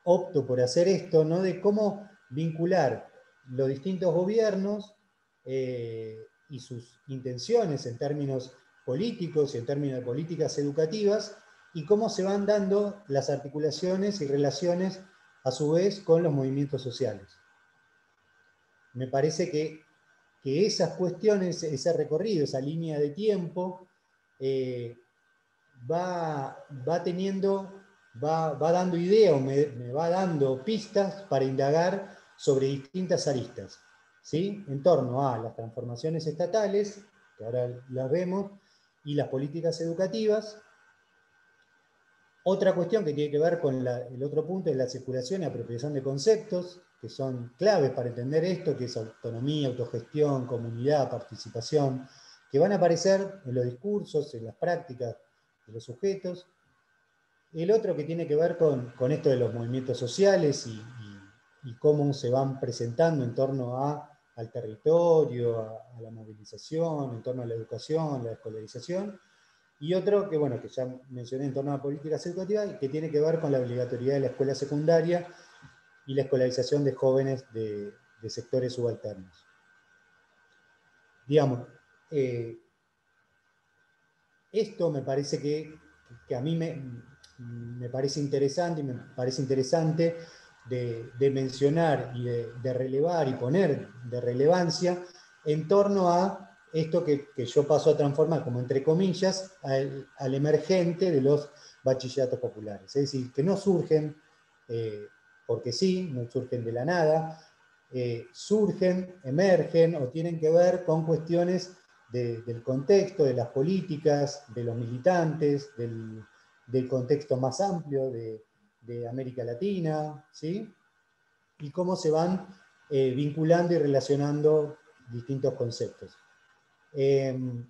opto por hacer esto, ¿no? De cómo vincular los distintos gobiernos y sus intenciones en términos políticos y en términos de políticas educativas, y cómo se van dando las articulaciones y relaciones a su vez con los movimientos sociales. Me parece que esas cuestiones, ese recorrido, esa línea de tiempo, va dando ideas, me va dando pistas para indagar sobre distintas aristas, ¿sí? En torno a las transformaciones estatales, que ahora las vemos, y las políticas educativas. Otra cuestión que tiene que ver con el otro punto es la circulación y apropiación de conceptos, que son claves para entender esto, que es autonomía, autogestión, comunidad, participación, que van a aparecer en los discursos, en las prácticas de los sujetos. El otro que tiene que ver con esto de los movimientos sociales y cómo se van presentando en torno al territorio, a la movilización, en torno a la educación, la escolarización. Y otro que, bueno, que ya mencioné en torno a políticas educativas, que tiene que ver con la obligatoriedad de la escuela secundaria y la escolarización de jóvenes de sectores subalternos. Digamos, esto me parece que a mí me parece interesante, y me parece interesante de mencionar y de relevar y poner de relevancia en torno a esto que yo paso a transformar como entre comillas al emergente de los bachilleratos populares. Es decir, que no surgen porque sí, no surgen de la nada, surgen, emergen o tienen que ver con cuestiones del contexto, de las políticas, de los militantes, del contexto más amplio de América Latina, ¿sí? Y cómo se van vinculando y relacionando distintos conceptos. En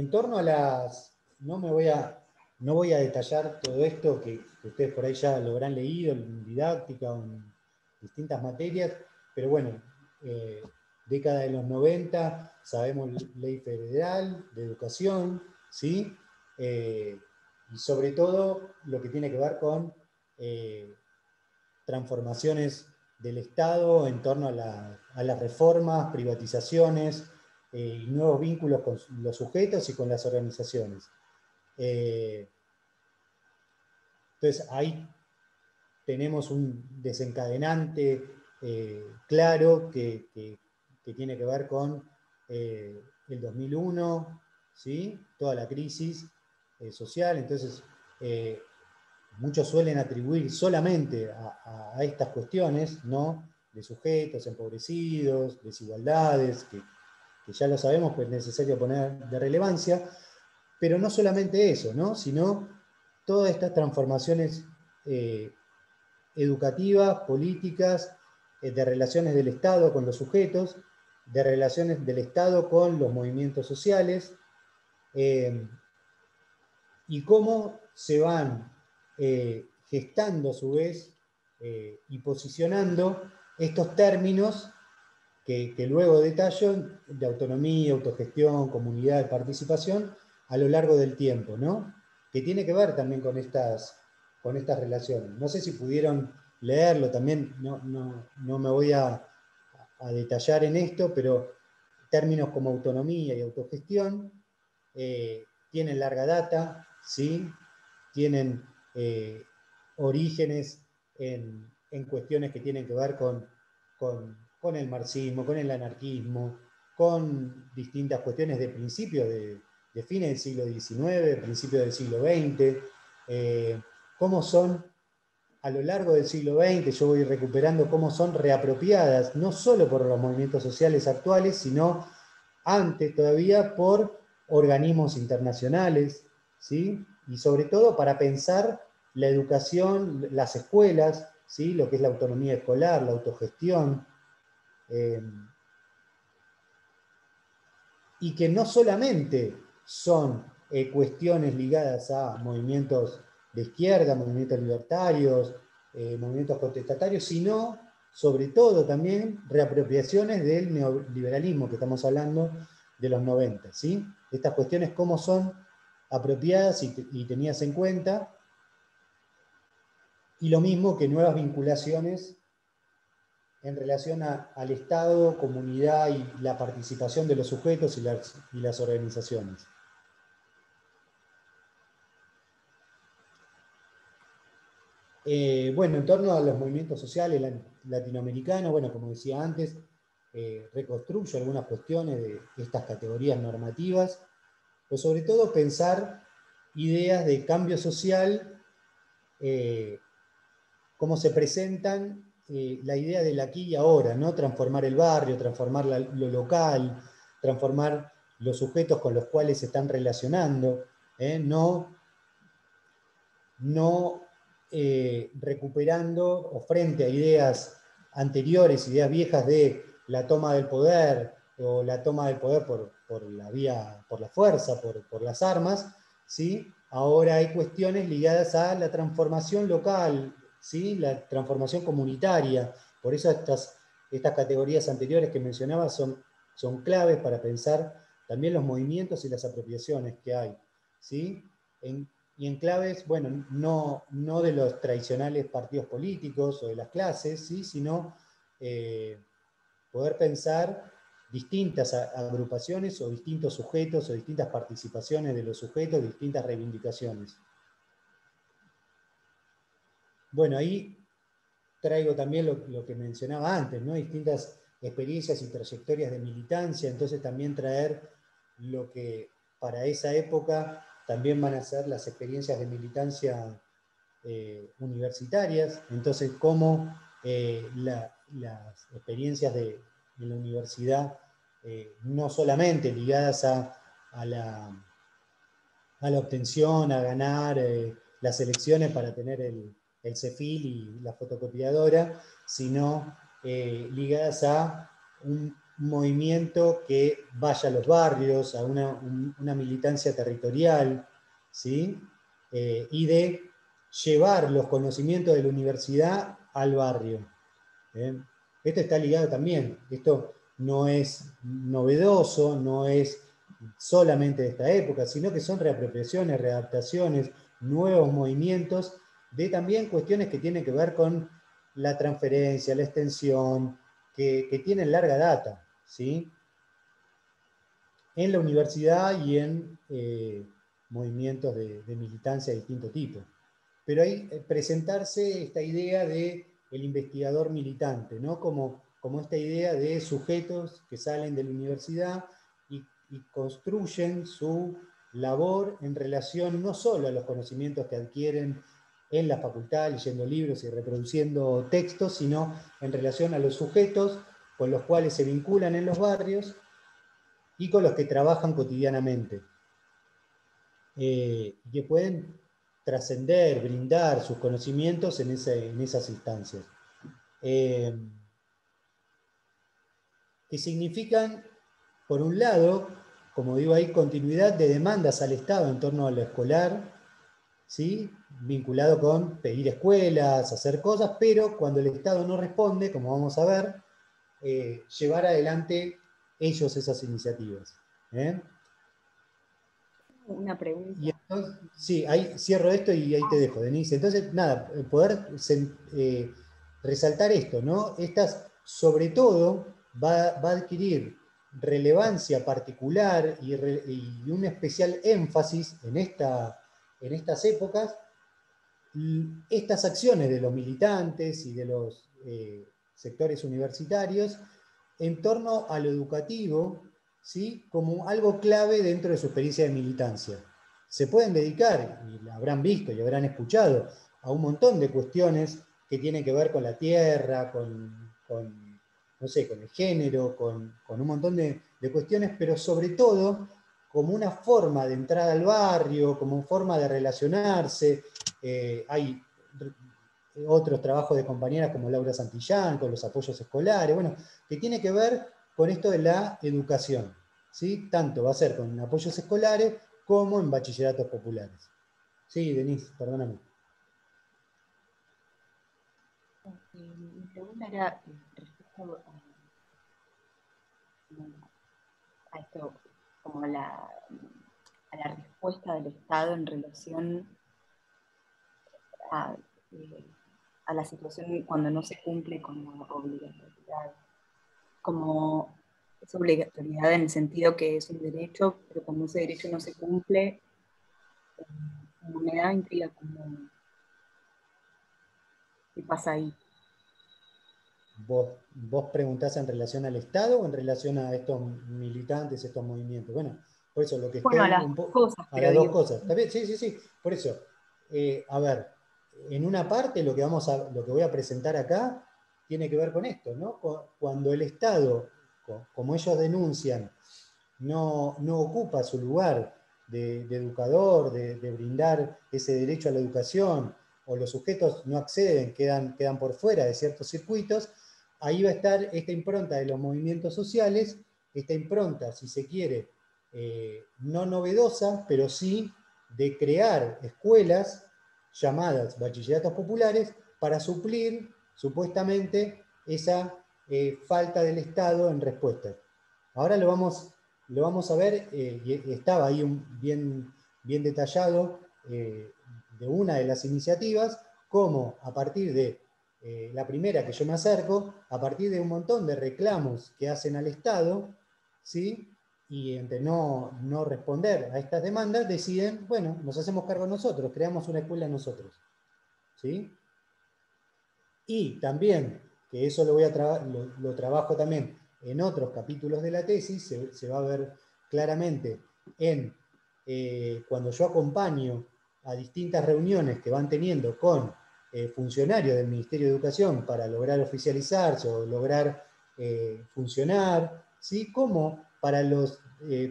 torno a las... No voy a detallar todo esto que ustedes por ahí ya lo habrán leído en didáctica o en distintas materias, pero bueno, década de los 90, sabemos ley federal de educación, ¿sí? Y sobre todo lo que tiene que ver con transformaciones del Estado en torno a las reformas, privatizaciones y nuevos vínculos con los sujetos y con las organizaciones. Entonces ahí tenemos un desencadenante claro que tiene que ver con el 2001, ¿sí? Toda la crisis social. Entonces muchos suelen atribuir solamente a estas cuestiones, ¿no? De sujetos empobrecidos, desigualdades, que ya lo sabemos, pero es necesario poner de relevancia, pero no solamente eso, ¿no? Sino todas estas transformaciones educativas, políticas, de relaciones del Estado con los sujetos, de relaciones del Estado con los movimientos sociales, y cómo se van gestando a su vez y posicionando estos términos que luego detallo de autonomía, autogestión, comunidad, participación a lo largo del tiempo, ¿no? Que tiene que ver también con estas relaciones. No sé si pudieron leerlo, también no me voy a detallar en esto, pero términos como autonomía y autogestión tienen larga data, ¿sí? Tienen orígenes en cuestiones que tienen que ver con el marxismo, con el anarquismo, con distintas cuestiones de principios de fines del siglo XIX, principios del siglo XX, cómo son a lo largo del siglo XX, yo voy recuperando cómo son reapropiadas, no solo por los movimientos sociales actuales, sino antes todavía por organismos internacionales, ¿sí? Y sobre todo para pensar la educación, las escuelas, ¿sí? Lo que es la autonomía escolar, la autogestión, y que no solamente son cuestiones ligadas a movimientos de izquierda, movimientos libertarios, movimientos contestatarios, sino sobre todo también reapropiaciones del neoliberalismo que estamos hablando de los 90, ¿sí? Estas cuestiones cómo son apropiadas y tenidas en cuenta, y lo mismo que nuevas vinculaciones en relación al Estado, comunidad y la participación de los sujetos y las organizaciones. Bueno, en torno a los movimientos sociales latinoamericanos, bueno, como decía antes, reconstruyo algunas cuestiones de estas categorías normativas pero sobre todo pensar ideas de cambio social, cómo se presentan, la idea del aquí y ahora, ¿no? Transformar el barrio, transformar lo local, transformar los sujetos con los cuales se están relacionando, no recuperando o frente a ideas anteriores, ideas viejas de la toma del poder o la toma del poder por la vía, por la fuerza, por las armas, ¿sí? Ahora hay cuestiones ligadas a la transformación local, ¿sí? La transformación comunitaria. Por eso estas categorías anteriores que mencionaba son claves para pensar también los movimientos y las apropiaciones que hay, ¿sí? Y en claves, bueno, no de los tradicionales partidos políticos o de las clases, ¿sí? Sino poder pensar distintas agrupaciones o distintos sujetos o distintas participaciones de los sujetos, distintas reivindicaciones. Bueno, ahí traigo también lo que mencionaba antes, ¿no? Distintas experiencias y trayectorias de militancia, entonces también traer lo que para esa época también van a ser las experiencias de militancia universitarias, entonces cómo las experiencias de la universidad, no solamente ligadas a la obtención, a ganar las elecciones para tener el CEFIL y la fotocopiadora, sino ligadas a un movimiento que vaya a los barrios, a una militancia territorial, ¿sí? Y de llevar los conocimientos de la universidad al barrio. Esto está ligado también, esto no es novedoso, no es solamente de esta época, sino que son reapropiaciones, readaptaciones, nuevos movimientos de también cuestiones que tienen que ver con la transferencia, la extensión, que tienen larga data, ¿sí? En la universidad y en movimientos de militancia de distinto tipo. Pero ahí presentarse esta idea de el investigador militante, ¿no? Como esta idea de sujetos que salen de la universidad y construyen su labor en relación no solo a los conocimientos que adquieren en la facultad, leyendo libros y reproduciendo textos, sino en relación a los sujetos con los cuales se vinculan en los barrios y con los que trabajan cotidianamente. Que pueden trascender, brindar sus conocimientos en esas instancias. Que significan, por un lado, como digo ahí, continuidad de demandas al Estado en torno a lo escolar, ¿sí? Vinculado con pedir escuelas, hacer cosas, pero cuando el Estado no responde, como vamos a ver, llevar adelante ellos esas iniciativas. Una pregunta. Y entonces, sí, ahí cierro esto y ahí te dejo, Denise. Entonces, nada, poder resaltar esto, ¿no? Estas, sobre todo, va a adquirir relevancia particular y un especial énfasis en estas épocas, estas acciones de los militantes y de los sectores universitarios en torno a lo educativo, ¿sí? Como algo clave dentro de su experiencia de militancia. Se pueden dedicar, y lo habrán visto y habrán escuchado, a un montón de cuestiones que tienen que ver con la tierra, no sé, con el género, con un montón de cuestiones, pero sobre todo como una forma de entrar al barrio, como forma de relacionarse. Hay otros trabajos de compañeras como Laura Santillán, con los apoyos escolares, bueno, que tiene que ver con esto de la educación, ¿sí? Tanto va a ser con apoyos escolares como en bachilleratos populares. Sí, Denise, perdóname. Mi pregunta era respecto a esto, como a la respuesta del Estado en relación a la situación cuando no se cumple con la obligatoriedad. Como es obligatoriedad en el sentido que es un derecho, pero cuando ese derecho no se cumple, me da intriga como qué pasa ahí. ¿Vos preguntás en relación al Estado o en relación a estos militantes, estos movimientos? Bueno, Por eso, lo que Bueno, a estoy las un poco... cosas, A pero las dos digo, cosas. ¿Está bien? Sí, sí, sí. Por eso, a ver, en una parte lo que voy a presentar acá tiene que ver con esto, ¿no? Cuando el Estado, como ellos denuncian, no ocupa su lugar de educador, de brindar ese derecho a la educación, o los sujetos no acceden, quedan por fuera de ciertos circuitos, ahí va a estar esta impronta de los movimientos sociales, esta impronta, si se quiere, no novedosa, pero sí de crear escuelas llamadas bachilleratos populares para suplir supuestamente esa falta del Estado en respuesta. Ahora lo vamos a ver, y estaba ahí bien detallado de una de las iniciativas, cómo a partir de la primera que yo me acerco, a partir de un montón de reclamos que hacen al Estado, ¿sí? Y entre no responder a estas demandas, deciden, bueno, nos hacemos cargo nosotros, creamos una escuela nosotros. ¿Sí? Y también, que eso lo trabajo también en otros capítulos de la tesis, se va a ver claramente cuando yo acompaño a distintas reuniones que van teniendo con funcionarios del Ministerio de Educación para lograr oficializarse o lograr funcionar, ¿sí? Como para los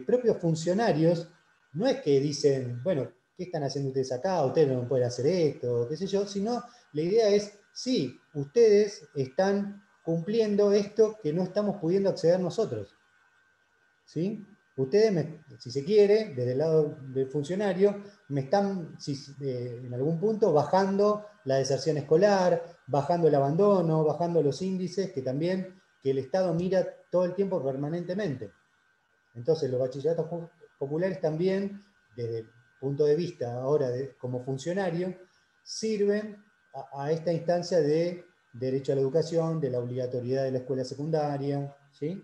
propios funcionarios, no es que dicen, bueno, ¿qué están haciendo ustedes acá? Ustedes no pueden hacer esto, qué sé yo, sino la idea es, sí, ustedes están cumpliendo esto que no estamos pudiendo acceder nosotros. ¿Sí? Ustedes, si se quiere, desde el lado del funcionario, me están en algún punto bajando la deserción escolar, bajando el abandono, bajando los índices que el Estado mira todo el tiempo permanentemente. Entonces los bachilleratos populares también, desde el punto de vista ahora como funcionario, sirven a esta instancia de derecho a la educación, de la obligatoriedad de la escuela secundaria, ¿sí?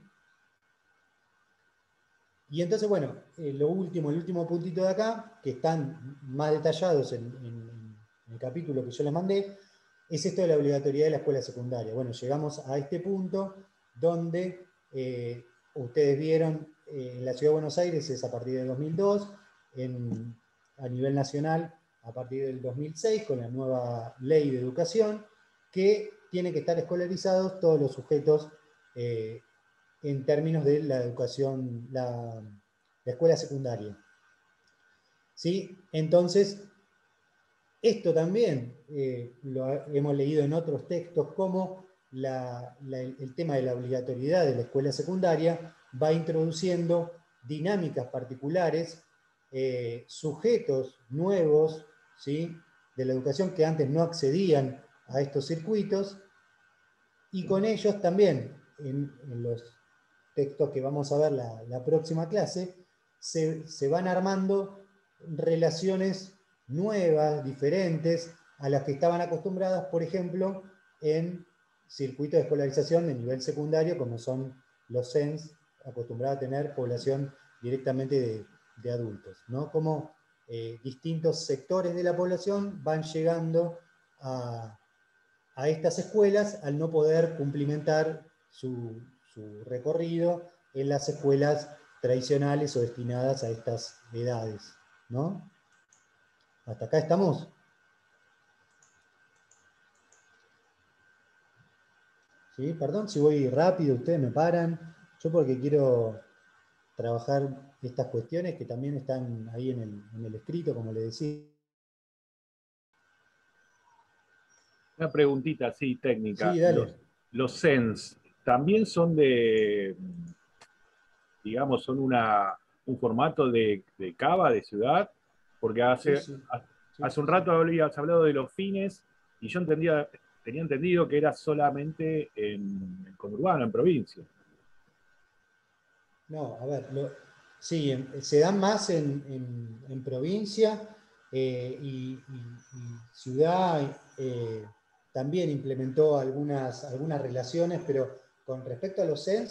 Y entonces, bueno, el último puntito de acá, que están más detallados en el capítulo que yo les mandé, es esto de la obligatoriedad de la escuela secundaria. Bueno, llegamos a este punto donde ustedes vieron en la Ciudad de Buenos Aires es a partir del 2002, a nivel nacional a partir del 2006 con la nueva ley de educación, que tiene que estar escolarizados todos los sujetos en términos de la educación, la escuela secundaria. ¿Sí? Entonces, esto también lo hemos leído en otros textos, como el tema de la obligatoriedad de la escuela secundaria va introduciendo dinámicas particulares, sujetos nuevos, ¿sí? De la educación que antes no accedían a estos circuitos, y con ellos también, en los textos que vamos a ver la próxima clase, se van armando relaciones nuevas, diferentes, a las que estaban acostumbradas, por ejemplo, en circuitos de escolarización de nivel secundario, como son los CENS, acostumbrados a tener población directamente de adultos, ¿no? Como distintos sectores de la población van llegando a estas escuelas al no poder cumplimentar su recorrido en las escuelas tradicionales o destinadas a estas edades, ¿no? ¿Hasta acá estamos? ¿Sí? Perdón si voy rápido, ustedes me paran. Yo porque quiero trabajar estas cuestiones que también están ahí en el escrito, como les decía. Una preguntita así técnica. Sí, dale. Los SENS también son digamos, son un formato de cava, de ciudad, porque Sí, sí. hace un rato habías hablado de los fines y yo tenía entendido que era solamente en conurbano, en provincia. No, a ver, sí, se dan más en provincia y ciudad también implementó algunas relaciones, pero con respecto a los Sí.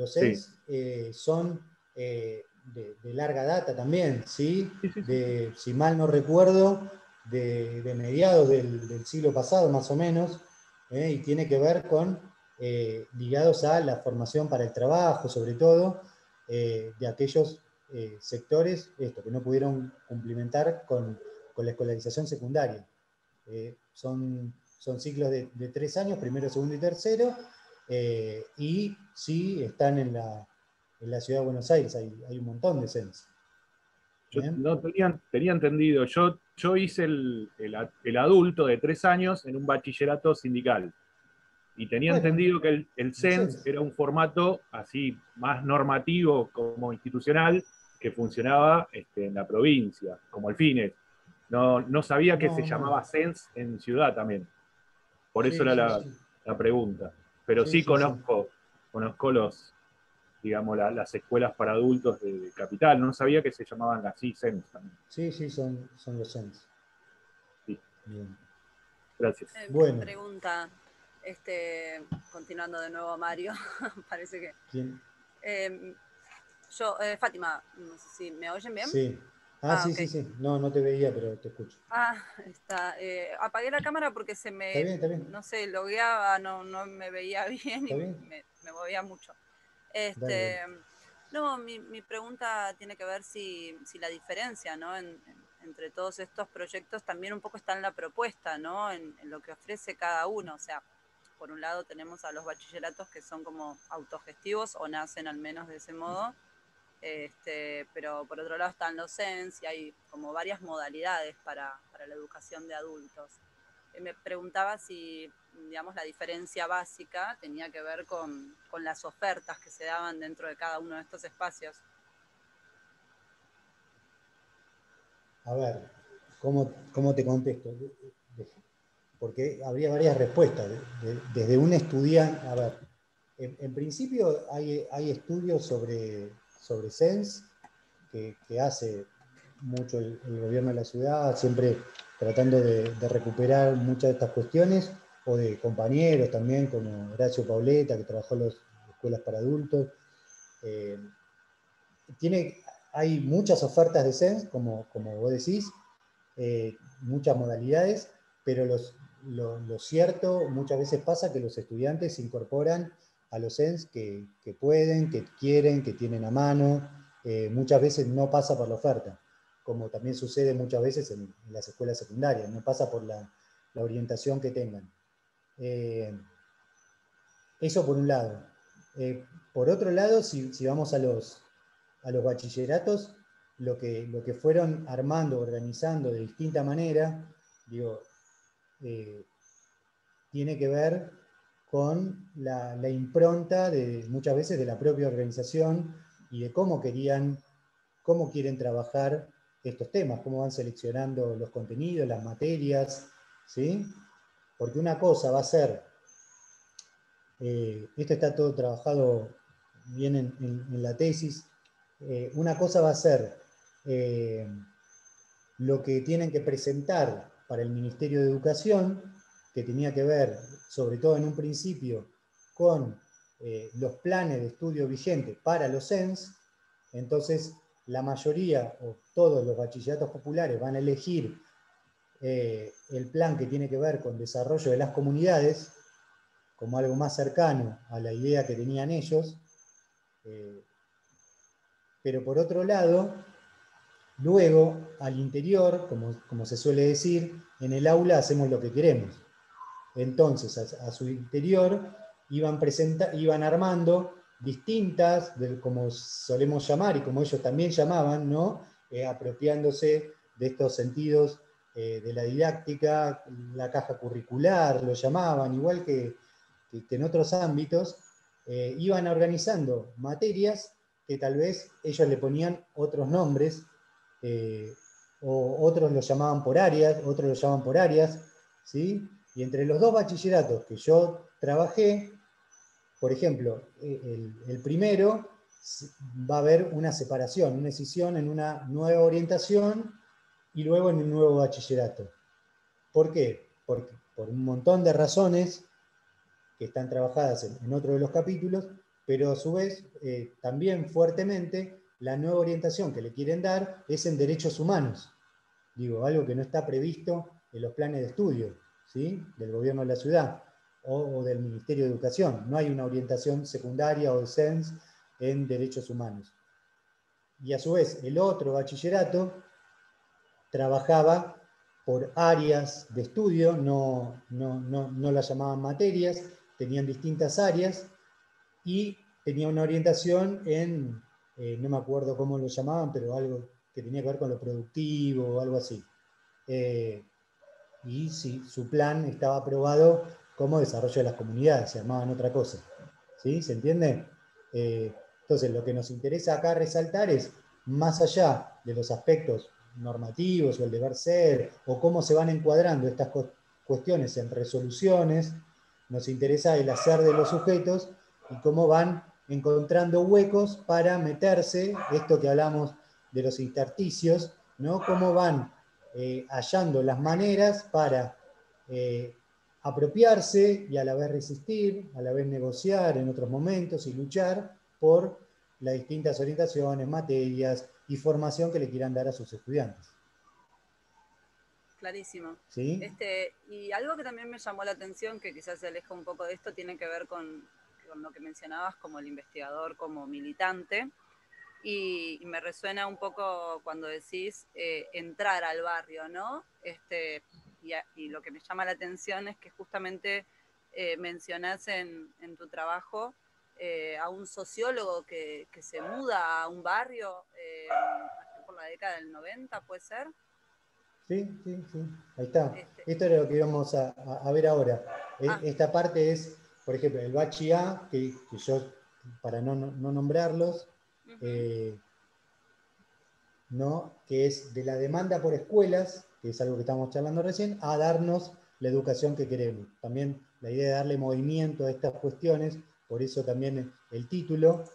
CENS son de larga data también, ¿sí? Sí, sí, sí. Si mal no recuerdo, de mediados del siglo pasado más o menos, y tiene que ver con ligados a la formación para el trabajo, sobre todo, de aquellos sectores que no pudieron cumplimentar con la escolarización secundaria. Son ciclos de 3 años, primero, segundo y tercero, y sí están en la ciudad de Buenos Aires, hay un montón de CENS. Yo no tenía entendido. Yo hice el adulto de 3 años en un bachillerato sindical. Y tenía entendido que el CENS era un formato así más normativo como institucional que funcionaba en la provincia, como el FINES. No sabía que se llamaba CENS en ciudad también. Por eso era la pregunta. Pero sí conozco digamos, las escuelas para adultos de Capital. No sabía que se llamaban así CENS también. Sí, son los CENS. Sí. Bien. Gracias. Bueno. Pregunta, continuando de nuevo a Mario, parece que... ¿Quién? Fátima, no sé si me oyen bien. Sí. Sí, okay. sí. No te veía, pero te escucho. Está. Apagué la cámara porque se me... Está bien. No sé, logueaba, no me veía bien y me movía mucho. Dale. No, mi pregunta tiene que ver si la diferencia, ¿no? Entre todos estos proyectos también un poco está en la propuesta, ¿no? En lo que ofrece cada uno. O sea, por un lado tenemos a los bachilleratos que son como autogestivos o nacen al menos de ese modo. Pero por otro lado están los CENS y hay como varias modalidades para la educación de adultos. Me preguntaba si, digamos, la diferencia básica tenía que ver con las ofertas que se daban dentro de cada uno de estos espacios. A ver, ¿cómo te contesto? Porque habría varias respuestas. Desde un estudiante, a ver, en principio hay estudios sobre CENS que hace mucho el gobierno de la ciudad, siempre tratando de recuperar muchas de estas cuestiones, o de compañeros también, como Horacio Pauleta, que trabajó en las escuelas para adultos. Hay muchas ofertas de CENS, como vos decís, muchas modalidades, pero lo cierto, muchas veces pasa que los estudiantes se incorporan a los CENS que pueden, que quieren, que tienen a mano. Muchas veces no pasa por la oferta, como también sucede muchas veces en las escuelas secundarias, no pasa por la orientación que tengan. Eso por un lado. Por otro lado, si vamos a los bachilleratos, lo que fueron armando, organizando de distinta manera, tiene que ver con la impronta muchas veces de la propia organización y de cómo quieren trabajar estos temas, cómo van seleccionando los contenidos, las materias, ¿sí? Porque una cosa va a ser, esto está todo trabajado bien en la tesis, una cosa va a ser lo que tienen que presentar para el Ministerio de Educación, que tenía que ver, sobre todo en un principio, con los planes de estudio vigentes para los CENS. Entonces, la mayoría o todos los bachilleratos populares van a elegir el plan que tiene que ver con desarrollo de las comunidades, como algo más cercano a la idea que tenían ellos. Pero por otro lado, luego, al interior, como se suele decir, en el aula hacemos lo que queremos. Entonces, a su interior iban armando distintas, como solemos llamar y como ellos también llamaban, ¿no? Apropiándose de estos sentidos de la didáctica, la caja curricular, lo llamaban, igual que en otros ámbitos, iban organizando materias que tal vez ellos le ponían otros nombres, o otros lo llamaban por áreas, otros lo llaman por áreas, ¿sí? Y entre los dos bachilleratos que yo trabajé, por ejemplo, el primero va a haber una separación, una escisión en una nueva orientación y luego en un nuevo bachillerato. ¿Por qué? Porque por un montón de razones que están trabajadas en otro de los capítulos, pero a su vez también fuertemente la nueva orientación que le quieren dar es en derechos humanos. Algo que no está previsto en los planes de estudio, ¿sí? Del gobierno de la ciudad o del Ministerio de Educación. No hay una orientación secundaria o de CENS en derechos humanos. y a su vez el otro bachillerato trabajaba por áreas de estudio, no las llamaban materias, tenían distintas áreas y tenía una orientación en, no me acuerdo cómo lo llamaban, pero algo que tenía que ver con lo productivo o algo así. Y sí, su plan estaba aprobado como desarrollo de las comunidades, se llamaban otra cosa. ¿Sí? ¿Se entiende? Entonces, lo que nos interesa acá resaltar es, más allá de los aspectos normativos o el deber ser, o cómo se van encuadrando estas cuestiones en resoluciones, nos interesa el hacer de los sujetos y cómo van encontrando huecos para meterse, esto que hablamos de los intersticios, ¿no? Cómo van hallando las maneras para apropiarse y a la vez resistir, a la vez negociar en otros momentos y luchar por las distintas orientaciones, materias y formación que le quieran dar a sus estudiantes. Clarísimo. ¿Sí? Y algo que también me llamó la atención, que quizás se aleja un poco de esto, tiene que ver con lo que mencionabas como el investigador, como militante, y me resuena un poco cuando decís entrar al barrio, ¿no? Y lo que me llama la atención es que justamente mencionás en tu trabajo a un sociólogo que se muda a un barrio por la década del 90, ¿puede ser? Sí, ahí está. Esto es lo que vamos a ver ahora. Esta parte es, por ejemplo, el Bachi A, que yo, para no nombrarlos, ¿no? Que es de la demanda por escuelas, que es algo que estamos charlando recién, a darnos la educación que queremos. También la idea de darle movimiento a estas cuestiones, por eso también el título.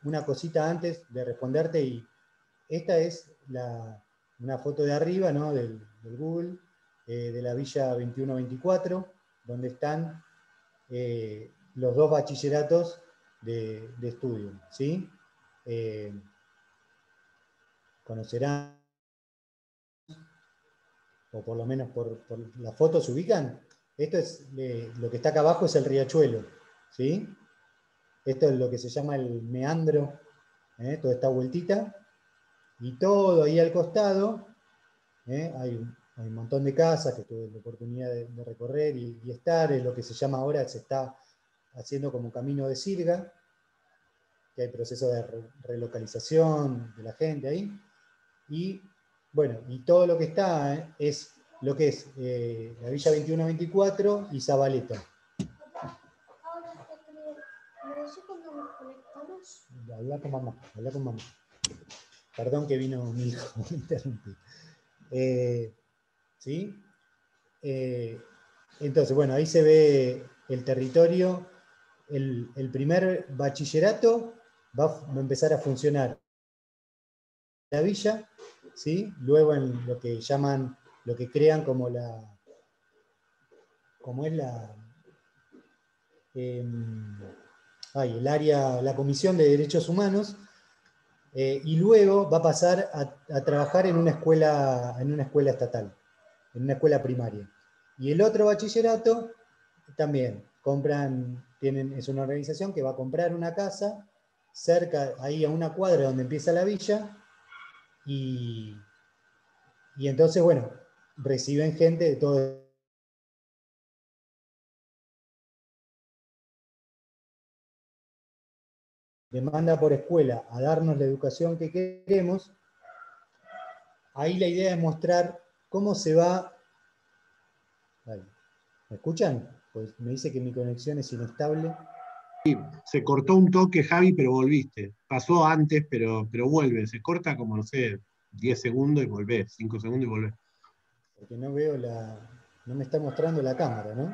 Una cosita antes de responderte, y esta es una foto de arriba, ¿no? del Google, de la Villa 2124, donde están los dos bachilleratos de estudio, ¿sí? Conocerán, o por lo menos por la foto se ubican. Esto es, lo que está acá abajo es el riachuelo, ¿sí? Esto es lo que se llama el meandro, toda esta vueltita, y todo ahí al costado, hay un montón de casas que tuve la oportunidad de recorrer y estar, es lo que se llama ahora, se está haciendo como camino de sirga, que hay proceso de relocalización de la gente ahí, y bueno, y todo lo que está es lo que es la Villa 2124 y Zabaleta. Habla con mamá. Perdón que vino mi hijo, me interrumpí. ¿Sí? Entonces, bueno, ahí se ve el territorio. El primer bachillerato va a empezar a funcionar en la villa, ¿sí? Luego en lo que llaman, lo que crean como el área, la Comisión de Derechos Humanos, y luego va a pasar a trabajar en una escuela estatal, en una escuela primaria. Y el otro bachillerato también es una organización que va a comprar una casa cerca, ahí a una cuadra donde empieza la villa, y entonces, bueno, reciben gente de todo. Demanda por escuela a darnos la educación que queremos. Ahí la idea es mostrar cómo se va. ¿Me escuchan? Pues me dice que mi conexión es inestable. Se cortó un toque, Javi, pero volviste. Pasó antes, pero vuelve. Se corta como, no sé, 10 segundos y volvés, 5 segundos y volvés. Porque no veo no me está mostrando la cámara, ¿no?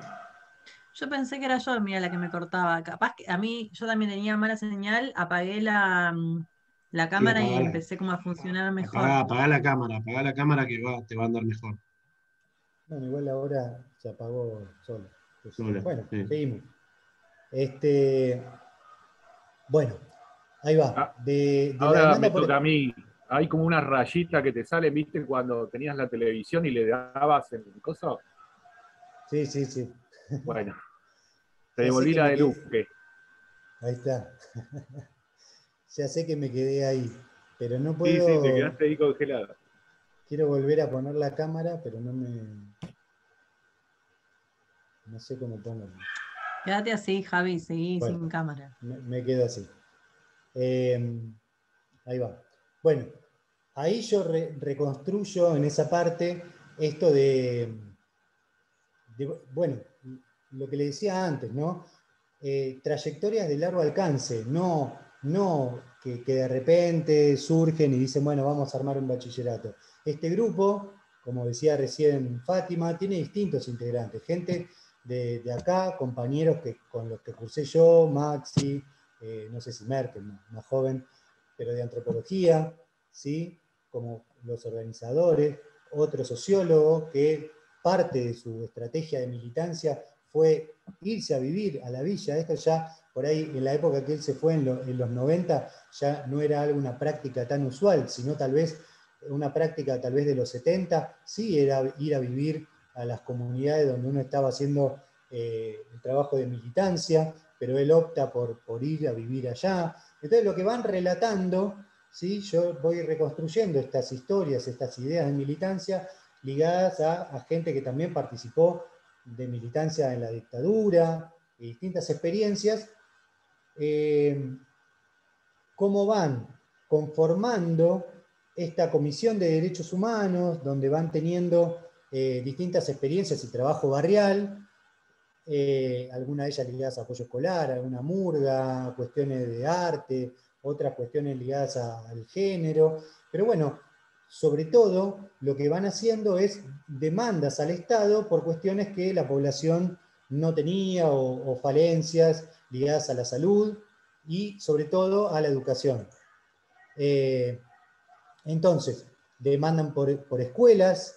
Yo pensé que era yo, mira, la que me cortaba. Capaz que a mí, yo también tenía mala señal, apagué la Sí, cámara y empecé como a funcionar mejor. apagá la cámara que te va a andar mejor. Bueno, igual ahora se apagó solo. Sola, Bueno, sí. seguimos. Bueno, ahí va. De la Ahora me demanda toca a mí. Hay como una rayita que te sale, ¿viste? Cuando tenías la televisión y le dabas en el coso. Sí. Bueno, te Ya sé devolví que la me de quedé. Luque. Ahí está. Ya sé que me quedé ahí. pero no Sí, sí, te puedo. quedaste ahí congelado. Quiero volver a poner la cámara, pero no sé cómo ponerlo. Quédate así, Javi, seguí Bueno, sin cámara. me quedo así. Ahí va. Bueno, ahí yo reconstruyo en esa parte esto bueno, lo que le decía antes, ¿no? Trayectorias de largo alcance, no que de repente surgen y dicen, bueno, vamos a armar un bachillerato. Este grupo, como decía recién Fátima, tiene distintos integrantes, gente de acá, compañeros con los que cursé yo, Maxi, no sé si Merkel, más joven, pero de antropología, ¿sí? Como los organizadores, otro sociólogo que parte de su estrategia de militancia fue irse a vivir a la villa. Esto ya, por ahí, en la época que él se fue, en los 90, ya no era una práctica tan usual, sino tal vez una práctica tal vez de los 70, sí era ir a vivir a las comunidades donde uno estaba haciendo el trabajo de militancia, pero él opta por ir a vivir allá. Entonces lo que van relatando, ¿sí? Yo voy reconstruyendo estas historias, estas ideas de militancia, ligadas a gente que también participó de militancia en la dictadura, y distintas experiencias, cómo van conformando esta Comisión de Derechos Humanos, donde van teniendo distintas experiencias y trabajo barrial, algunas de ellas ligadas a apoyo escolar, alguna murga, cuestiones de arte, otras cuestiones ligadas al género, pero bueno, sobre todo lo que van haciendo es demandas al Estado por cuestiones que la población no tenía o falencias ligadas a la salud y sobre todo a la educación. Entonces, demandan por escuelas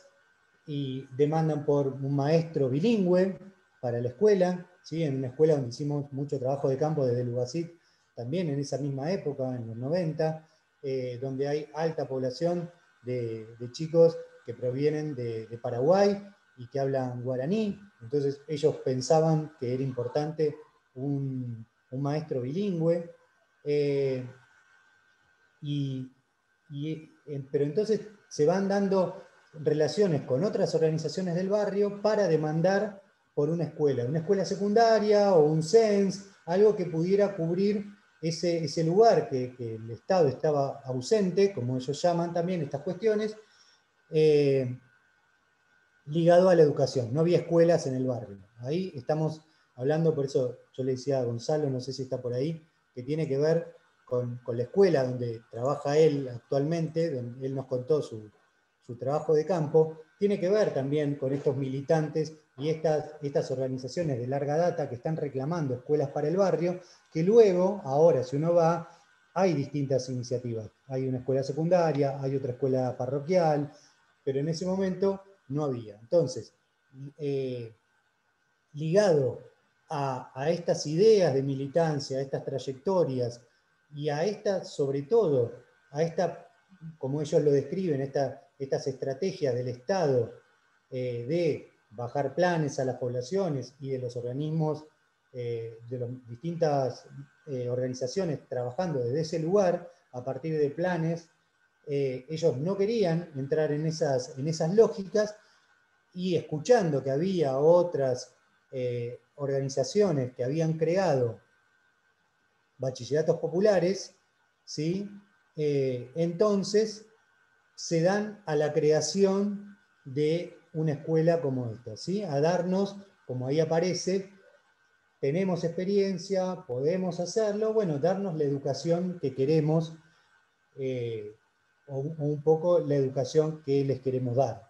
y demandan por un maestro bilingüe para la escuela, ¿sí? En una escuela donde hicimos mucho trabajo de campo desde el UBASIT, también en esa misma época, en los 90, donde hay alta población de chicos que provienen de Paraguay y que hablan guaraní. Entonces ellos pensaban que era importante un maestro bilingüe. Pero entonces se van dando relaciones con otras organizaciones del barrio para demandar por una escuela secundaria o un CENS, algo que pudiera cubrir ese lugar que el Estado estaba ausente, como ellos llaman también estas cuestiones, ligado a la educación. No había escuelas en el barrio. Ahí estamos hablando, por eso yo le decía a Gonzalo, no sé si está por ahí, que tiene que ver con la escuela donde trabaja él actualmente, donde él nos contó su trabajo de campo, tiene que ver también con estos militantes y estas organizaciones de larga data que están reclamando escuelas para el barrio, que luego, ahora si uno va, hay distintas iniciativas. Hay una escuela secundaria, hay otra escuela parroquial, pero en ese momento no había. Entonces, ligado a estas ideas de militancia, a estas trayectorias y a estas, sobre todo, a esta, como ellos lo describen, estas estrategias del Estado de bajar planes a las poblaciones y de los organismos, de las distintas organizaciones trabajando desde ese lugar, a partir de planes, ellos no querían entrar en esas lógicas, y escuchando que había otras organizaciones que habían creado bachilleratos populares, ¿sí? Entonces se dan a la creación de una escuela como esta, ¿sí? A darnos, como ahí aparece, tenemos experiencia, podemos hacerlo, bueno, darnos la educación que queremos, o un poco la educación que les queremos dar.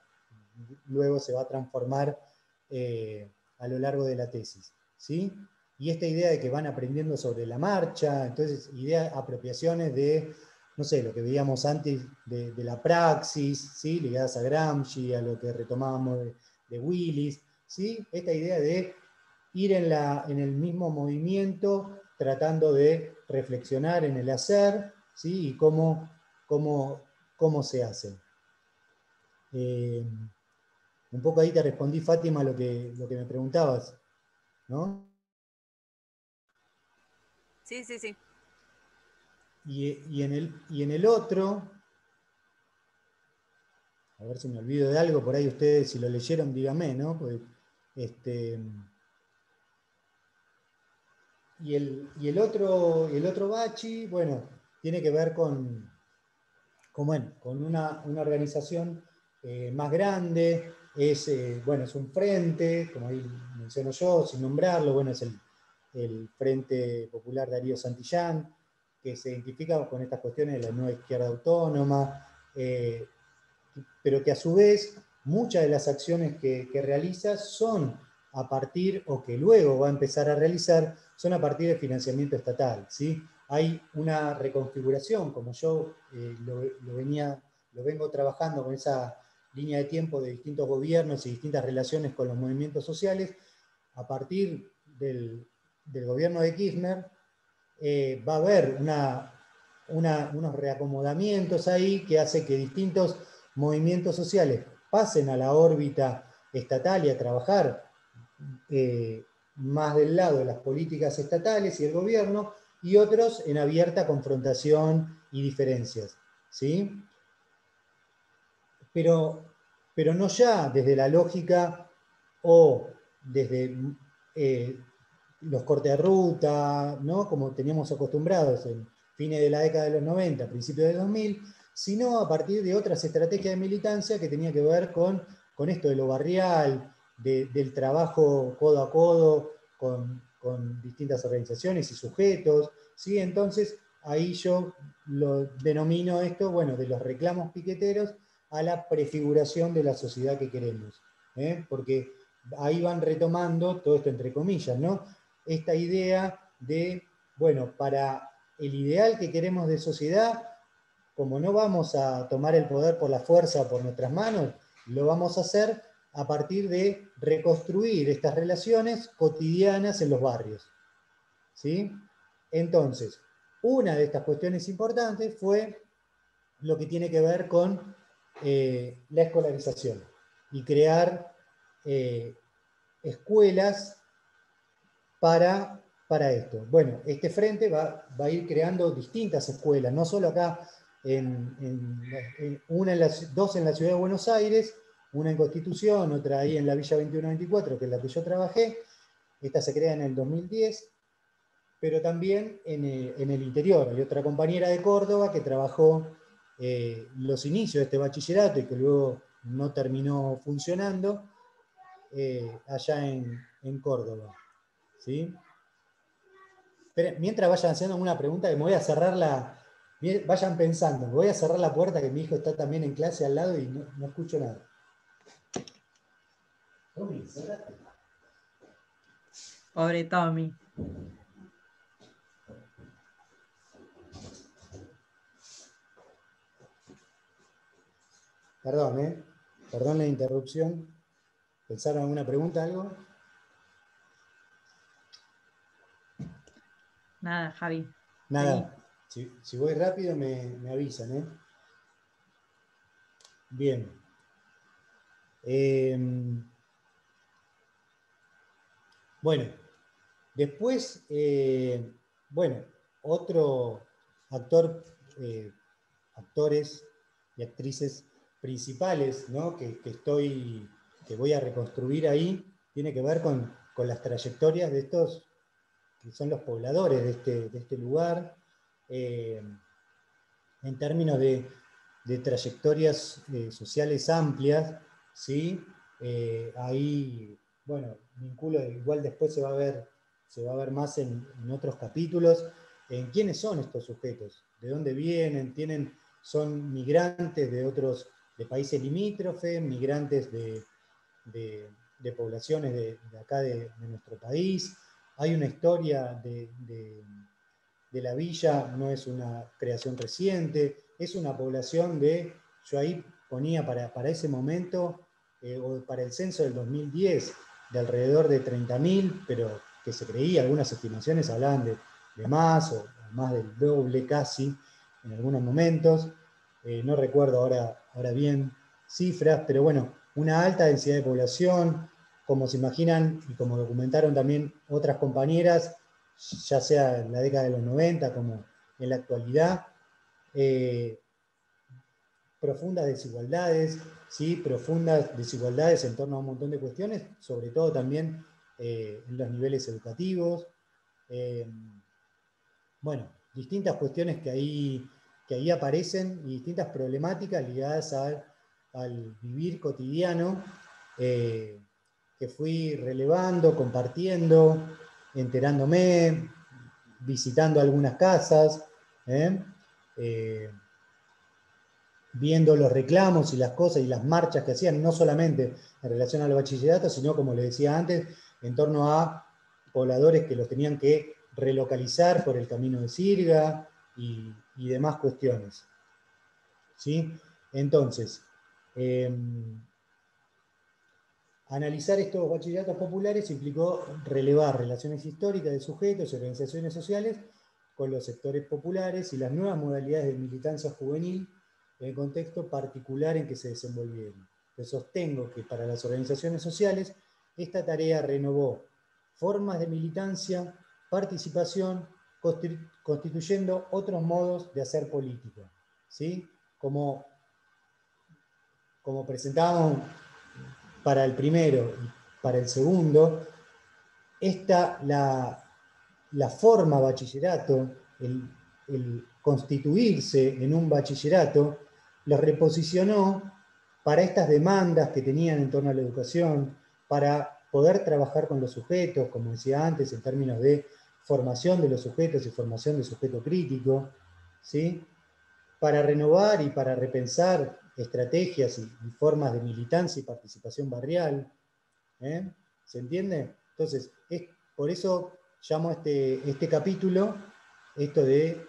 Luego se va a transformar a lo largo de la tesis, ¿sí? Y esta idea de que van aprendiendo sobre la marcha, entonces apropiaciones de, no sé, lo que veíamos antes de la praxis, ¿sí? Ligadas a Gramsci, a lo que retomábamos de Willis, ¿sí? Esta idea de ir en el mismo movimiento, tratando de reflexionar en el hacer, ¿sí? Y cómo se hace. Un poco ahí te respondí, Fátima, lo que me preguntabas, ¿no? Sí, sí, sí. y en el otro, a ver si me olvido de algo, por ahí ustedes si lo leyeron díganme, ¿no? Pues, y el otro bachi, bueno, tiene que ver con una organización más grande, es un frente, como ahí menciono yo, sin nombrarlo, bueno, es el Frente Popular Darío Santillán, que se identifica con estas cuestiones de la nueva izquierda autónoma, pero que a su vez muchas de las acciones que realiza son a partir, o que luego va a empezar a realizar, son a partir de financiamiento estatal, ¿sí? Hay una reconfiguración, como yo lo vengo trabajando con esa línea de tiempo de distintos gobiernos y distintas relaciones con los movimientos sociales. A partir del gobierno de Kirchner va a haber unos reacomodamientos ahí que hace que distintos movimientos sociales pasen a la órbita estatal y a trabajar más del lado de las políticas estatales y el gobierno, y otros en abierta confrontación y diferencias, ¿sí? Pero no ya desde la lógica o desde los cortes de ruta, ¿no? Como teníamos acostumbrados en fines de la década de los 90, principios del 2000, sino a partir de otras estrategias de militancia que tenía que ver con esto de lo barrial, del trabajo codo a codo con distintas organizaciones y sujetos, ¿sí? Entonces, ahí yo lo denomino esto, bueno, de los reclamos piqueteros a la prefiguración de la sociedad que queremos, porque ahí van retomando todo esto entre comillas, ¿no? Esta idea de, bueno, para el ideal que queremos de sociedad, como no vamos a tomar el poder por la fuerza o por nuestras manos, lo vamos a hacer a partir de reconstruir estas relaciones cotidianas en los barrios, ¿sí? Entonces, una de estas cuestiones importantes fue lo que tiene que ver con la escolarización y crear escuelas para esto. Bueno, este frente va a ir creando distintas escuelas, no solo acá, dos en la ciudad de Buenos Aires, una en Constitución, otra ahí en la Villa 2124, que es la que yo trabajé. Esta se crea en el 2010, pero también en el interior. Hay otra compañera de Córdoba que trabajó los inicios de este bachillerato y que luego no terminó funcionando allá en Córdoba, ¿sí? Pero mientras vayan haciendo una pregunta, que me voy a cerrar vayan pensando, me voy a cerrar la puerta, que mi hijo está también en clase al lado y no escucho nada. Tommy, cerrate. Pobre Tommy. Perdón, perdón la interrupción. ¿Pensaron alguna pregunta, algo? Nada, Javi. Nada. Si voy rápido me avisan, ¿eh? Bien. Bueno, después, otro actores y actrices principales, ¿no? que voy a reconstruir ahí, tiene que ver con las trayectorias de estos que son los pobladores de este lugar, en términos de trayectorias sociales amplias, ¿sí? Ahí, bueno, vinculo, igual después se va a ver más en otros capítulos, en quiénes son estos sujetos, de dónde vienen, son migrantes de países limítrofes, migrantes de poblaciones de acá de nuestro país. Hay una historia de la villa, no es una creación reciente, es una población yo ahí ponía para ese momento, o para el censo del 2010, de alrededor de 30.000, pero que se creía, algunas estimaciones hablaban de más, o más del doble casi, en algunos momentos. No recuerdo ahora bien cifras, pero bueno, una alta densidad de población, como se imaginan y como documentaron también otras compañeras, ya sea en la década de los 90, como en la actualidad, profundas desigualdades, ¿sí? Profundas desigualdades en torno a un montón de cuestiones, sobre todo también en los niveles educativos. Bueno, distintas cuestiones que ahí aparecen y distintas problemáticas ligadas al vivir cotidiano, que fui relevando, compartiendo, enterándome, visitando algunas casas, viendo los reclamos y las cosas y las marchas que hacían, no solamente en relación al bachillerato, sino, como les decía antes, en torno a pobladores que los tenían que relocalizar por el camino de Sirga y demás cuestiones. ¿Sí? Entonces, analizar estos bachilleratos populares implicó relevar relaciones históricas de sujetos y organizaciones sociales con los sectores populares y las nuevas modalidades de militancia juvenil en el contexto particular en que se desenvolvieron. Yo sostengo que para las organizaciones sociales esta tarea renovó formas de militancia, participación, constituyendo otros modos de hacer política. ¿Sí? Como presentábamos para el primero y para el segundo, la forma bachillerato, el constituirse en un bachillerato, los reposicionó para estas demandas que tenían en torno a la educación, para poder trabajar con los sujetos, como decía antes, en términos de formación de los sujetos y formación de sujeto crítico, ¿sí? Para renovar y para repensar estrategias y formas de militancia y participación barrial. ¿Se entiende? Entonces, por eso llamo este capítulo esto de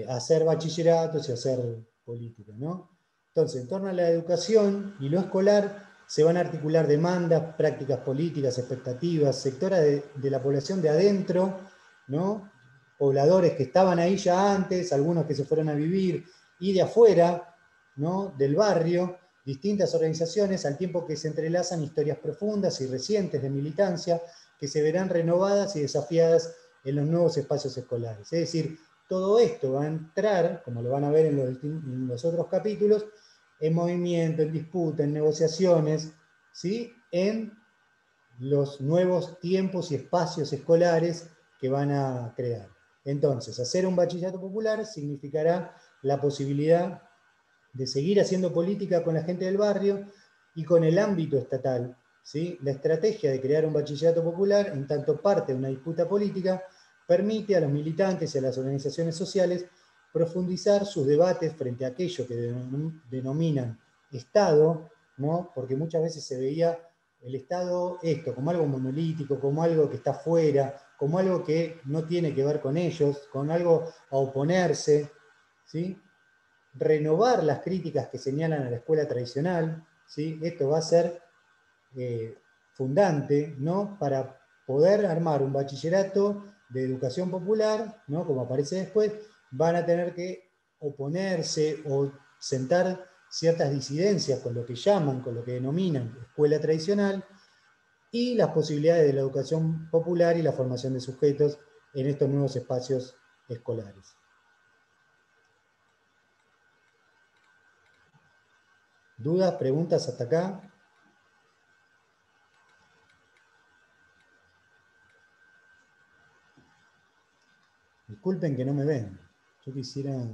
hacer bachilleratos y hacer política, ¿no? Entonces, en torno a la educación y lo escolar, se van a articular demandas, prácticas políticas, expectativas, sectores de la población de adentro, ¿no? Pobladores que estaban ahí ya antes, algunos que se fueron a vivir, y de afuera, ¿no? Del barrio, distintas organizaciones, al tiempo que se entrelazan historias profundas y recientes de militancia que se verán renovadas y desafiadas en los nuevos espacios escolares. Es decir, todo esto va a entrar, como lo van a ver en los otros capítulos, en movimiento, en disputa, en negociaciones, ¿sí? En los nuevos tiempos y espacios escolares que van a crear. Entonces, hacer un bachillerato popular significará la posibilidad de seguir haciendo política con la gente del barrio y con el ámbito estatal, ¿sí? La estrategia de crear un bachillerato popular, en tanto parte de una disputa política, permite a los militantes y a las organizaciones sociales profundizar sus debates frente a aquello que denominan Estado, ¿no? Porque muchas veces se veía el Estado como algo monolítico, como algo que está fuera, como algo que no tiene que ver con ellos, con algo a oponerse, ¿sí? Renovar las críticas que señalan a la escuela tradicional, ¿sí? Esto va a ser fundante, ¿no? Para poder armar un bachillerato de educación popular, ¿no? Como aparece después, van a tener que oponerse o sentar ciertas disidencias con lo que llaman, con lo que denominan escuela tradicional, y las posibilidades de la educación popular y la formación de sujetos en estos nuevos espacios escolares. ¿Dudas, preguntas hasta acá? Disculpen que no me ven. Yo quisiera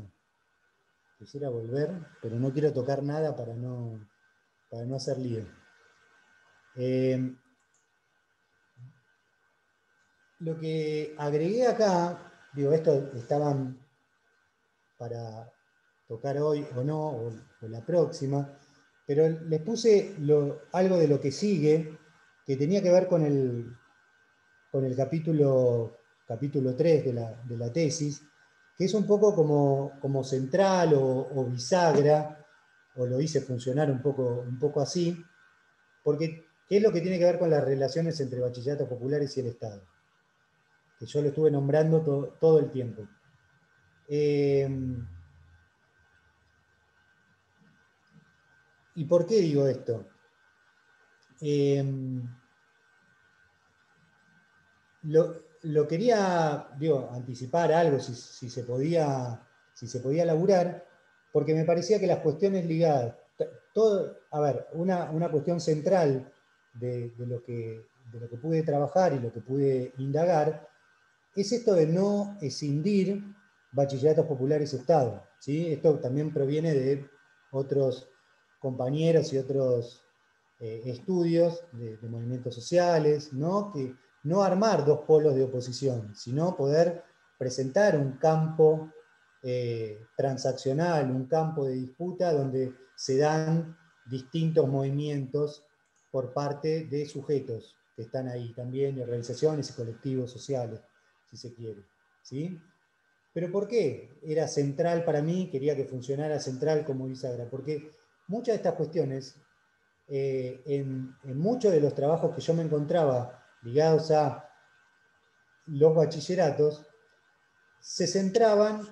volver, pero no quiero tocar nada para no hacer lío. Lo que agregué acá, digo, esto estaban para tocar hoy o no, o la próxima, pero les puse algo de lo que sigue, que tenía que ver con el capítulo 3 de la tesis, que es un poco como central o bisagra, o lo hice funcionar un poco así, porque ¿qué es lo que tiene que ver con las relaciones entre bachilleratos populares y el Estado? Que yo lo estuve nombrando todo el tiempo. ¿Y por qué digo esto? lo quería, anticipar algo, si se podía laburar, porque me parecía que las cuestiones ligadas, una cuestión central de lo que pude trabajar y lo que pude indagar, es esto de no escindir bachilleratos populares Estado, ¿sí? Esto también proviene de otros compañeros y otros estudios de movimientos sociales, ¿no? Que no armar dos polos de oposición, sino poder presentar un campo transaccional, un campo de disputa donde se dan distintos movimientos por parte de sujetos que están ahí también, y organizaciones y colectivos sociales, si se quiere, ¿sí? ¿Pero por qué era central para mí? Quería que funcionara central como bisagra, porque muchas de estas cuestiones, en muchos de los trabajos que yo me encontraba ligados a los bachilleratos, se centraban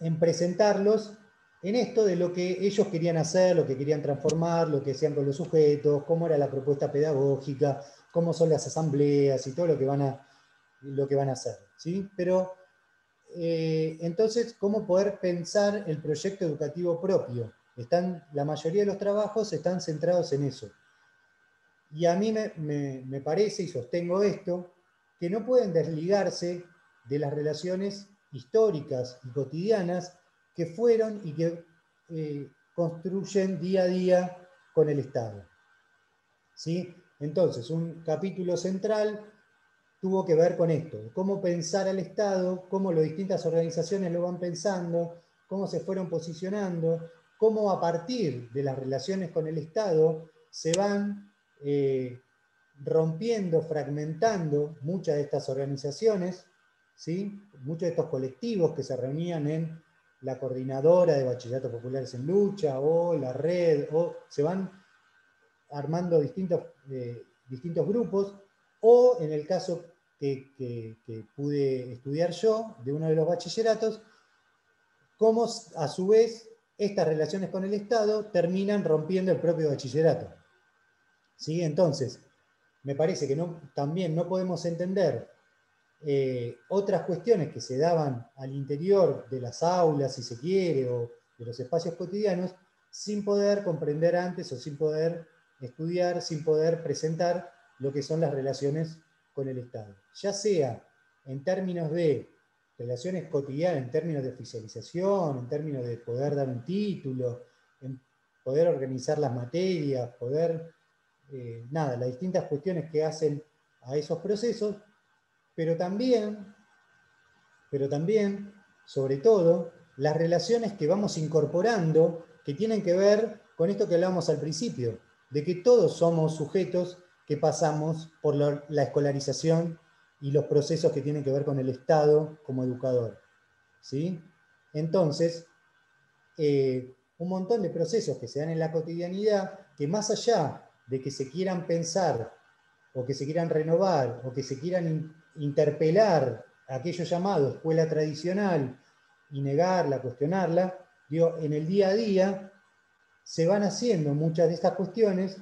en presentarlos en esto de lo que ellos querían hacer, lo que querían transformar, lo que hacían con los sujetos, cómo era la propuesta pedagógica, cómo son las asambleas y todo lo que van a hacer, ¿sí? Pero entonces, ¿cómo poder pensar el proyecto educativo propio? La mayoría de los trabajos están centrados en eso. Y a mí me parece, y sostengo esto, que no pueden desligarse de las relaciones históricas y cotidianas que fueron y que construyen día a día con el Estado, ¿sí? Entonces, un capítulo central tuvo que ver con esto, cómo pensar al Estado, cómo las distintas organizaciones lo van pensando, cómo se fueron posicionando, cómo a partir de las relaciones con el Estado se van rompiendo, fragmentando muchas de estas organizaciones, ¿sí? Muchos de estos colectivos que se reunían en la coordinadora de bachilleratos populares en lucha, o la red, o se van armando distintos grupos, o en el caso que pude estudiar yo, de uno de los bachilleratos, cómo a su vez estas relaciones con el Estado terminan rompiendo el propio bachillerato, ¿sí? Entonces, me parece que también no podemos entender otras cuestiones que se daban al interior de las aulas, si se quiere, o de los espacios cotidianos, sin poder comprender antes, o sin poder estudiar, sin poder presentar lo que son las relaciones con el Estado. Ya sea en términos de relaciones cotidianas, en términos de oficialización, en términos de poder dar un título, en poder organizar las materias, las distintas cuestiones que hacen a esos procesos, pero también, sobre todo, las relaciones que vamos incorporando, que tienen que ver con esto que hablábamos al principio, de que todos somos sujetos que pasamos por la escolarización y los procesos que tienen que ver con el Estado como educador, ¿sí? Entonces, un montón de procesos que se dan en la cotidianidad, que más allá de que se quieran pensar, o que se quieran renovar, o que se quieran interpelar aquello llamado escuela tradicional y negarla, cuestionarla, en el día a día se van haciendo muchas de estas cuestiones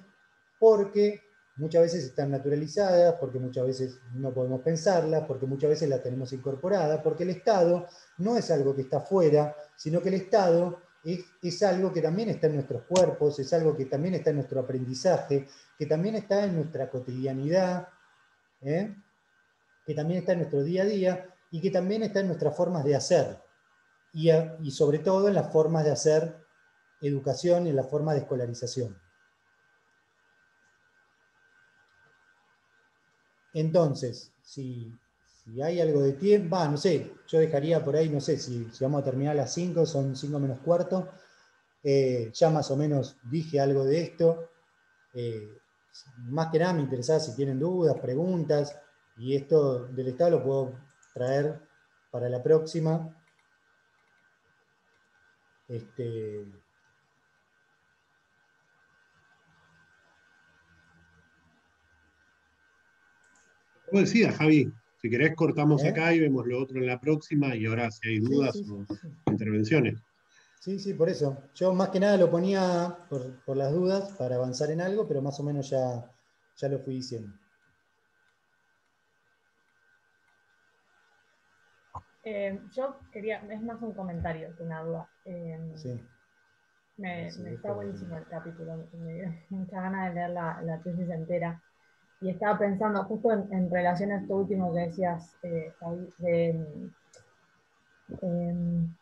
porque muchas veces están naturalizadas, porque muchas veces no podemos pensarlas, porque muchas veces las tenemos incorporadas, porque el Estado no es algo que está fuera, sino que el Estado es algo que también está en nuestros cuerpos, es algo que también está en nuestro aprendizaje, que también está en nuestra cotidianidad, que también está en nuestro día a día, y que también está en nuestras formas de hacer, y sobre todo en las formas de hacer educación y en las formas de escolarización. Entonces, si hay algo de tiempo, no sé, yo dejaría por ahí, no sé, si vamos a terminar a las 5, son 5 menos cuarto, ya más o menos dije algo de esto, más que nada me interesaba si tienen dudas, preguntas, y esto del Estado lo puedo traer para la próxima. Como decía, Javi, si querés cortamos acá y vemos lo otro en la próxima, y ahora si hay dudas o intervenciones. Sí, por eso. Yo más que nada lo ponía por las dudas para avanzar en algo, pero más o menos ya lo fui diciendo. Yo quería, es más un comentario que una duda. Sí. Me Sí, está está buenísimo bueno. el capítulo, me dio mucha ganas de leer la tesis entera. Y estaba pensando justo en relación a esto último que decías, Javi, em,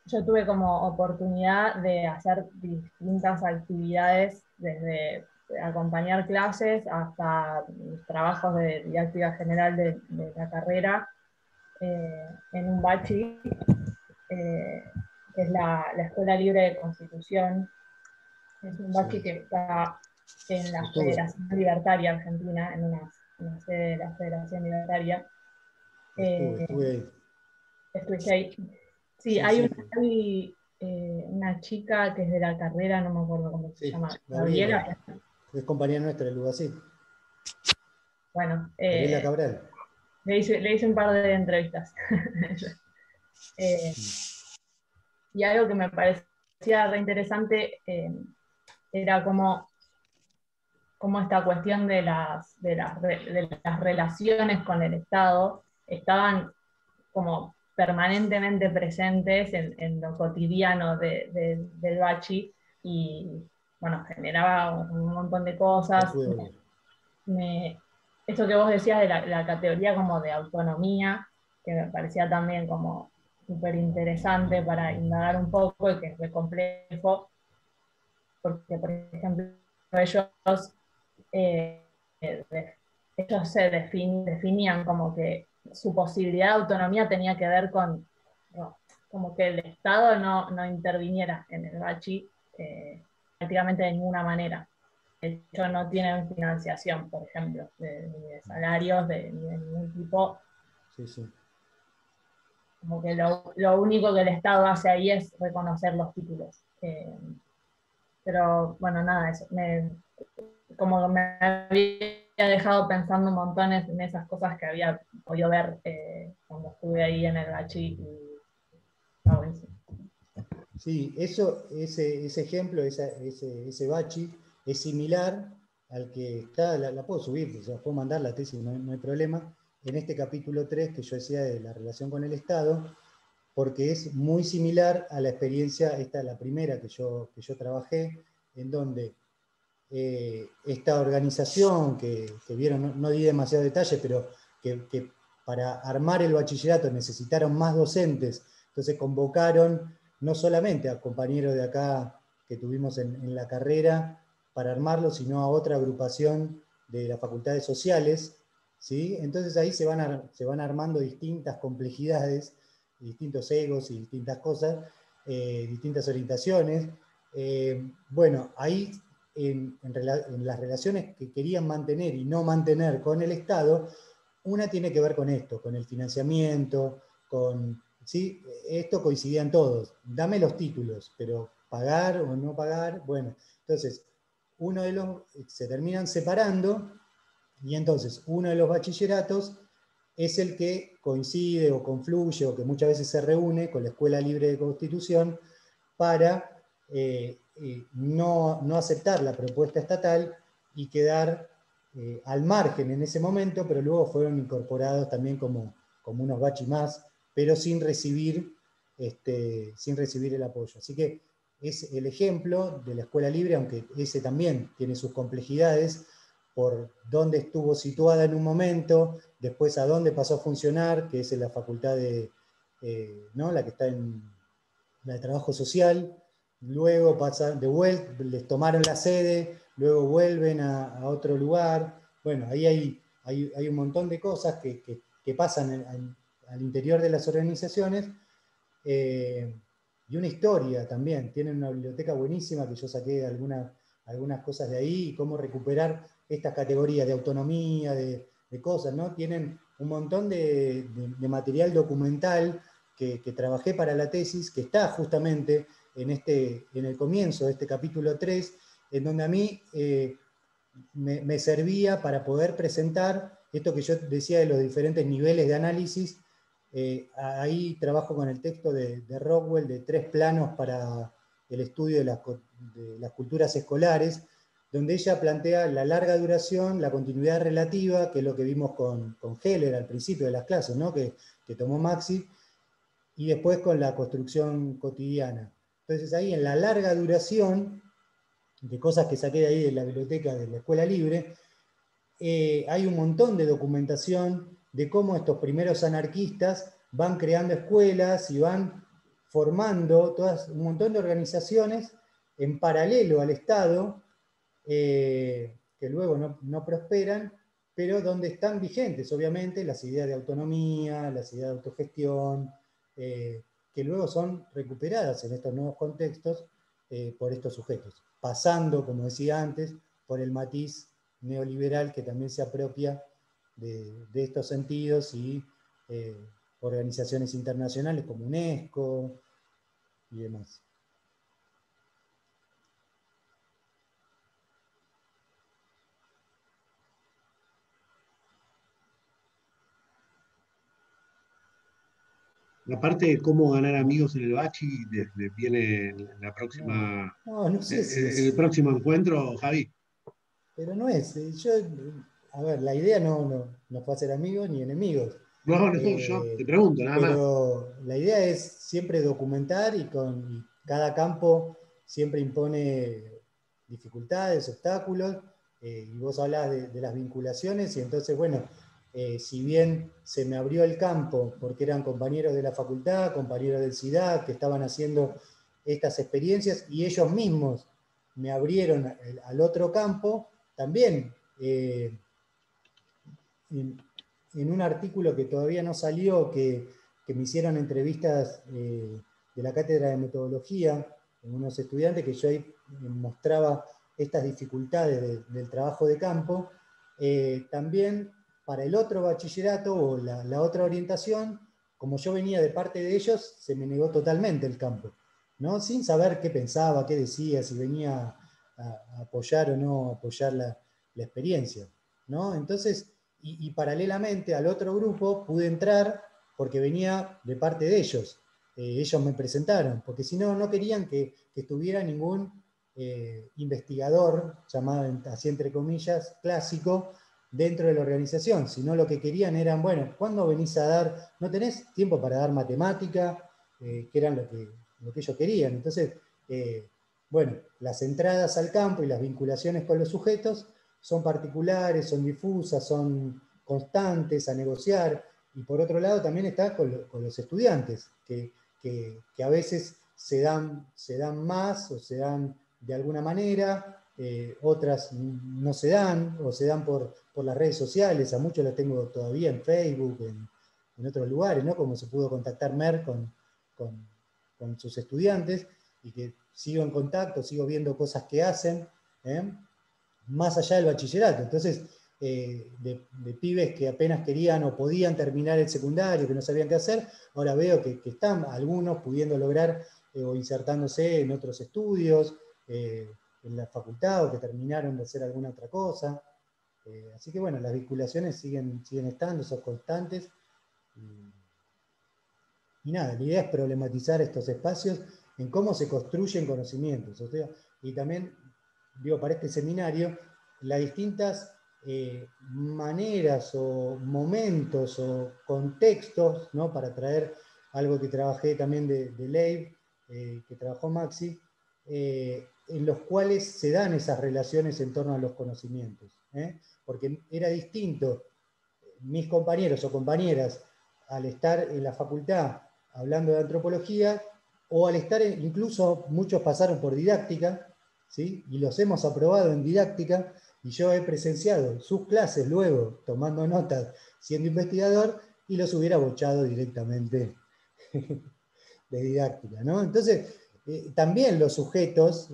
yo tuve como oportunidad de hacer distintas actividades, desde acompañar clases hasta trabajos de didáctica general de la carrera en un bachi, que es la Escuela Libre de Constitución. Es un bachi Sí. que está en la Estuve, Federación Libertaria Argentina, en una sede de la Federación Libertaria. estuve ahí. Estuviste ahí. Sí, Sí, sí, hay una chica que es de la carrera, no me acuerdo cómo se sí, llama, Gabriela, Gabriela. es compañera nuestra del Lugací. Bueno, Gabriela Cabral. le hice un par de entrevistas. Eh, y algo que me parecía re interesante era cómo esta cuestión de las relaciones con el Estado estaban como permanentemente presentes en lo cotidiano del bachi, y bueno, generaba un montón de Ahí cosas. pude volver. Eso que vos decías de la categoría como de autonomía, que me parecía también como súper interesante para indagar un poco, y que es muy complejo, porque por ejemplo ellos, eh, ellos se definían como que su posibilidad de autonomía tenía que ver con, no, como que el Estado no interviniera en el bachi prácticamente de ninguna manera. De hecho, no tienen financiación, por ejemplo, ni de salarios, ni de ningún tipo. Sí, sí. Como que lo único que el Estado hace ahí es reconocer los títulos. Pero bueno, nada, eso. Como me había dejado pensando un montón en esas cosas que había podido ver cuando estuve ahí en el bachi. Y está buenísimo. Sí, ese ejemplo, ese bachi, es similar al que está, la puedo subir, o sea, puedo mandar la tesis, no hay problema, en este capítulo 3 que yo decía de la relación con el Estado, porque es muy similar a la experiencia, esta la primera que yo trabajé, en donde esta organización que vieron, no di demasiado detalle, pero que para armar el bachillerato necesitaron más docentes, entonces convocaron no solamente a compañeros de acá que tuvimos en la carrera para armarlo, sino a otra agrupación de las facultades sociales, ¿sí? Entonces ahí se van armando distintas complejidades, distintos egos y distintas cosas, distintas orientaciones. Bueno, ahí en las relaciones que querían mantener y no mantener con el Estado, una tiene que ver con esto, con el financiamiento, ¿sí? Esto coincidían todos, dame los títulos, pero pagar o no pagar, bueno, entonces se terminan separando, y entonces uno de los bachilleratos es el que coincide o confluye o que muchas veces se reúne con la Escuela Libre de Constitución para no aceptar la propuesta estatal y quedar al margen en ese momento, pero luego fueron incorporados también como unos bachi más, pero sin recibir el apoyo. Así que es el ejemplo de la escuela libre, aunque ese también tiene sus complejidades, por dónde estuvo situada en un momento, después a dónde pasó a funcionar, que es en la facultad ¿no? La que está en la de trabajo social, luego pasan de vuelta, les tomaron la sede, luego vuelven a otro lugar. Bueno, ahí hay un montón de cosas que pasan al interior de las organizaciones, y una historia también. Tienen una biblioteca buenísima que yo saqué algunas cosas de ahí, y cómo recuperar estas categorías de autonomía, de cosas, ¿no? Tienen un montón de material documental que trabajé para la tesis, que está justamente en el comienzo de este capítulo 3, en donde a mí me servía para poder presentar esto que yo decía de los diferentes niveles de análisis. Ahí trabajo con el texto de Rockwell, de 3 planos para el estudio de las culturas escolares, donde ella plantea la larga duración, la continuidad relativa, que es lo que vimos con Heller al principio de las clases, ¿no? que tomó Maxi, y después con la construcción cotidiana. Entonces ahí en la larga duración, de cosas que saqué de ahí de la biblioteca de la Escuela Libre, hay un montón de documentación de cómo estos primeros anarquistas van creando escuelas y van formando un montón de organizaciones en paralelo al Estado, que luego no prosperan, pero donde están vigentes, obviamente, las ideas de autonomía, las ideas de autogestión, que luego son recuperadas en estos nuevos contextos por estos sujetos, pasando, como decía antes, por el matiz neoliberal que también se apropia de estos sentidos y organizaciones internacionales como UNESCO y demás. La parte de cómo ganar amigos en el bachi viene en la próxima, No sé si en el es. próximo encuentro, Javi. Pero no es. A ver, la idea no fue hacer amigos ni enemigos. No, yo te pregunto, nada más. Pero la idea es siempre documentar y cada campo siempre impone dificultades, obstáculos, y vos hablás de las vinculaciones, y entonces, bueno, si bien se me abrió el campo porque eran compañeros de la facultad, compañeros del CIDAC, que estaban haciendo estas experiencias, y ellos mismos me abrieron al otro campo, también en un artículo que todavía no salió, que me hicieron entrevistas de la cátedra de metodología, en unos estudiantes, que yo ahí mostraba estas dificultades del trabajo de campo, también para el otro bachillerato o la otra orientación, como yo venía de parte de ellos, se me negó totalmente el campo, ¿no? Sin saber qué pensaba, qué decía, si venía a apoyar o no apoyar la experiencia, ¿no? Entonces, y paralelamente al otro grupo pude entrar porque venía de parte de ellos. Ellos me presentaron, porque si no querían que estuviera ningún investigador, llamado así entre comillas, clásico, dentro de la organización, sino lo que querían eran, bueno, ¿cuándo venís a dar? ¿No tenés tiempo para dar matemática? Que eran lo que ellos querían. Entonces, bueno, las entradas al campo y las vinculaciones con los sujetos son particulares, son difusas, son constantes a negociar, y por otro lado también está con los estudiantes, que a veces se dan más o se dan de alguna manera, otras no se dan, o se dan por las redes sociales, a muchos los tengo todavía en Facebook, en otros lugares, ¿no? Como se pudo contactar Mer con sus estudiantes, y que sigo en contacto, sigo viendo cosas que hacen, más allá del bachillerato. Entonces, de pibes que apenas querían o podían terminar el secundario, que no sabían qué hacer, ahora veo que están algunos pudiendo lograr o insertándose en otros estudios, en la facultad, o que terminaron de hacer alguna otra cosa. Así que bueno, las vinculaciones siguen estando, son constantes. Y nada, la idea es problematizar estos espacios en cómo se construyen conocimientos. O sea, y también, digo, para este seminario, las distintas maneras o momentos o contextos, ¿no? Para traer algo que trabajé también de Leib, que trabajó Maxi, en los cuales se dan esas relaciones en torno a los conocimientos. Porque era distinto mis compañeros o compañeras al estar en la facultad hablando de antropología, o al estar, incluso muchos pasaron por didáctica, ¿sí? Y los hemos aprobado en didáctica, y yo he presenciado sus clases luego, tomando notas, siendo investigador, y los hubiera bochado directamente de didáctica, ¿no? Entonces, también los sujetos,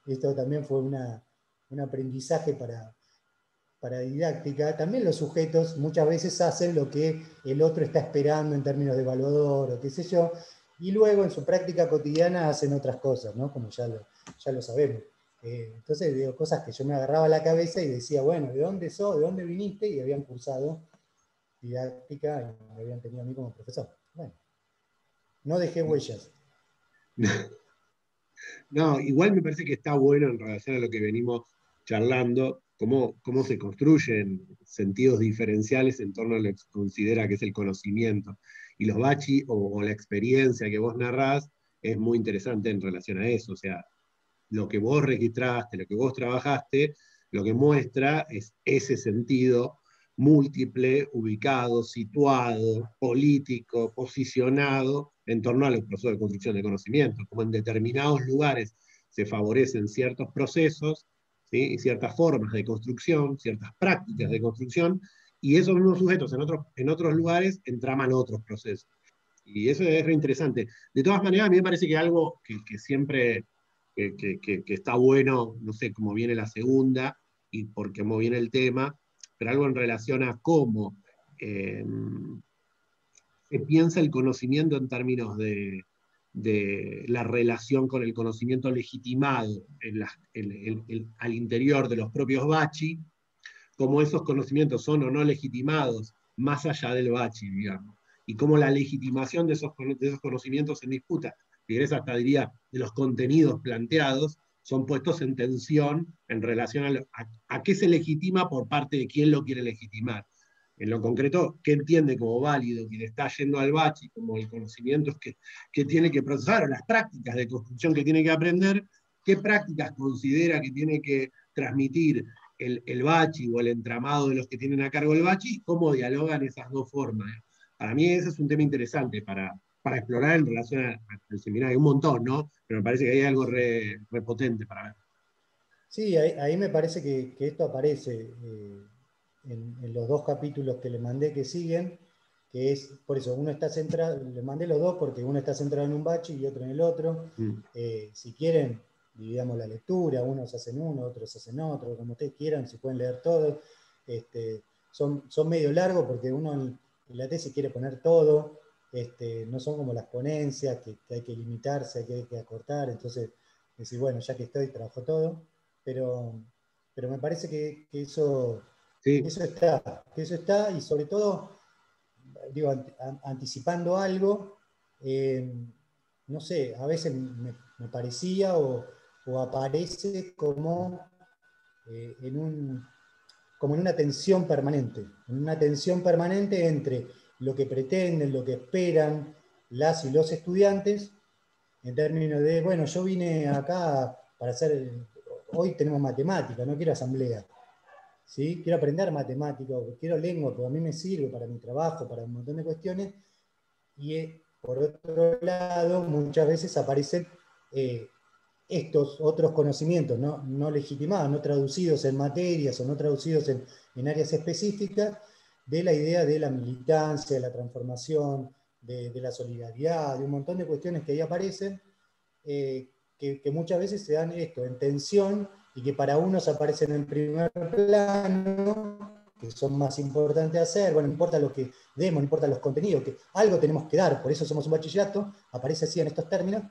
esto también fue un aprendizaje para didáctica, también los sujetos muchas veces hacen lo que el otro está esperando en términos de evaluador o qué sé yo, y luego en su práctica cotidiana hacen otras cosas, ¿no? Como ya lo sabemos. Entonces digo, cosas que yo me agarraba a la cabeza y decía, bueno, ¿de dónde sos? ¿De dónde viniste? Y habían cursado didáctica y me habían tenido a mí como profesor. Bueno, no dejé huellas. No, igual me parece que está bueno en relación a lo que venimos charlando cómo se construyen sentidos diferenciales en torno a lo que se considera que es el conocimiento. Y los bachi o la experiencia que vos narrás es muy interesante en relación a eso. O sea, lo que vos registraste, lo que vos trabajaste, lo que muestra es ese sentido múltiple, ubicado, situado, político, posicionado en torno a los procesos de construcción de conocimiento, como en determinados lugares se favorecen ciertos procesos, ¿sí? Y ciertas formas de construcción, ciertas prácticas de construcción, y esos mismos sujetos en otros lugares entraman otros procesos. Y eso es re interesante. De todas maneras, a mí me parece que algo que siempre que está bueno, no sé cómo viene la segunda y por cómo viene el tema, pero algo en relación a cómo eh, se piensa el conocimiento en términos de la relación con el conocimiento legitimado al interior de los propios bachi, cómo esos conocimientos son o no legitimados más allá del bachi, digamos, y cómo la legitimación de esos conocimientos en disputa, y hasta diría, de los contenidos planteados, son puestos en tensión en relación a qué se legitima por parte de quién lo quiere legitimar. En lo concreto, qué entiende como válido quien está yendo al bachi, como el conocimiento que tiene que procesar, o las prácticas de construcción que tiene que aprender, qué prácticas considera que tiene que transmitir el bachi o el entramado de los que tienen a cargo el bachi, cómo dialogan esas dos formas. Para mí ese es un tema interesante para explorar en relación al seminario. Hay un montón, ¿no? Pero me parece que hay algo re potente para ver. Sí, ahí me parece que esto aparece en los dos capítulos que le mandé que siguen, que es, por eso, uno está centrado, le mandé los dos porque uno está centrado en un bachi y otro en el otro. Si quieren, dividamos la lectura, unos hacen uno, otros hacen otro, como ustedes quieran, se pueden leer todo. Son medio largos porque uno en la tesis quiere poner todo, no son como las ponencias, que hay que limitarse, que hay que acortar, entonces decir, bueno, ya que estoy, trabajo todo, pero me parece que eso, Sí. que eso está, y sobre todo, digo, anticipando algo, no sé, a veces me parecía o aparece como como en una tensión permanente, entre lo que pretenden, lo que esperan las y los estudiantes, en términos de, bueno, yo vine acá para hacer, hoy tenemos matemática, no quiero asamblea, ¿sí? Quiero aprender matemática, quiero lengua, porque a mí me sirve para mi trabajo, para un montón de cuestiones, y por otro lado, muchas veces aparecen estos otros conocimientos no legitimados, no traducidos en materias o no traducidos en áreas específicas, de la idea de la militancia, de la transformación, de la solidaridad, de un montón de cuestiones que ahí aparecen, que muchas veces se dan esto, en tensión, y que para unos aparecen en primer plano, que son más importantes hacer, bueno, no importa lo que demos, no importa los contenidos, que algo tenemos que dar, por eso somos un bachillerato, aparece así en estos términos,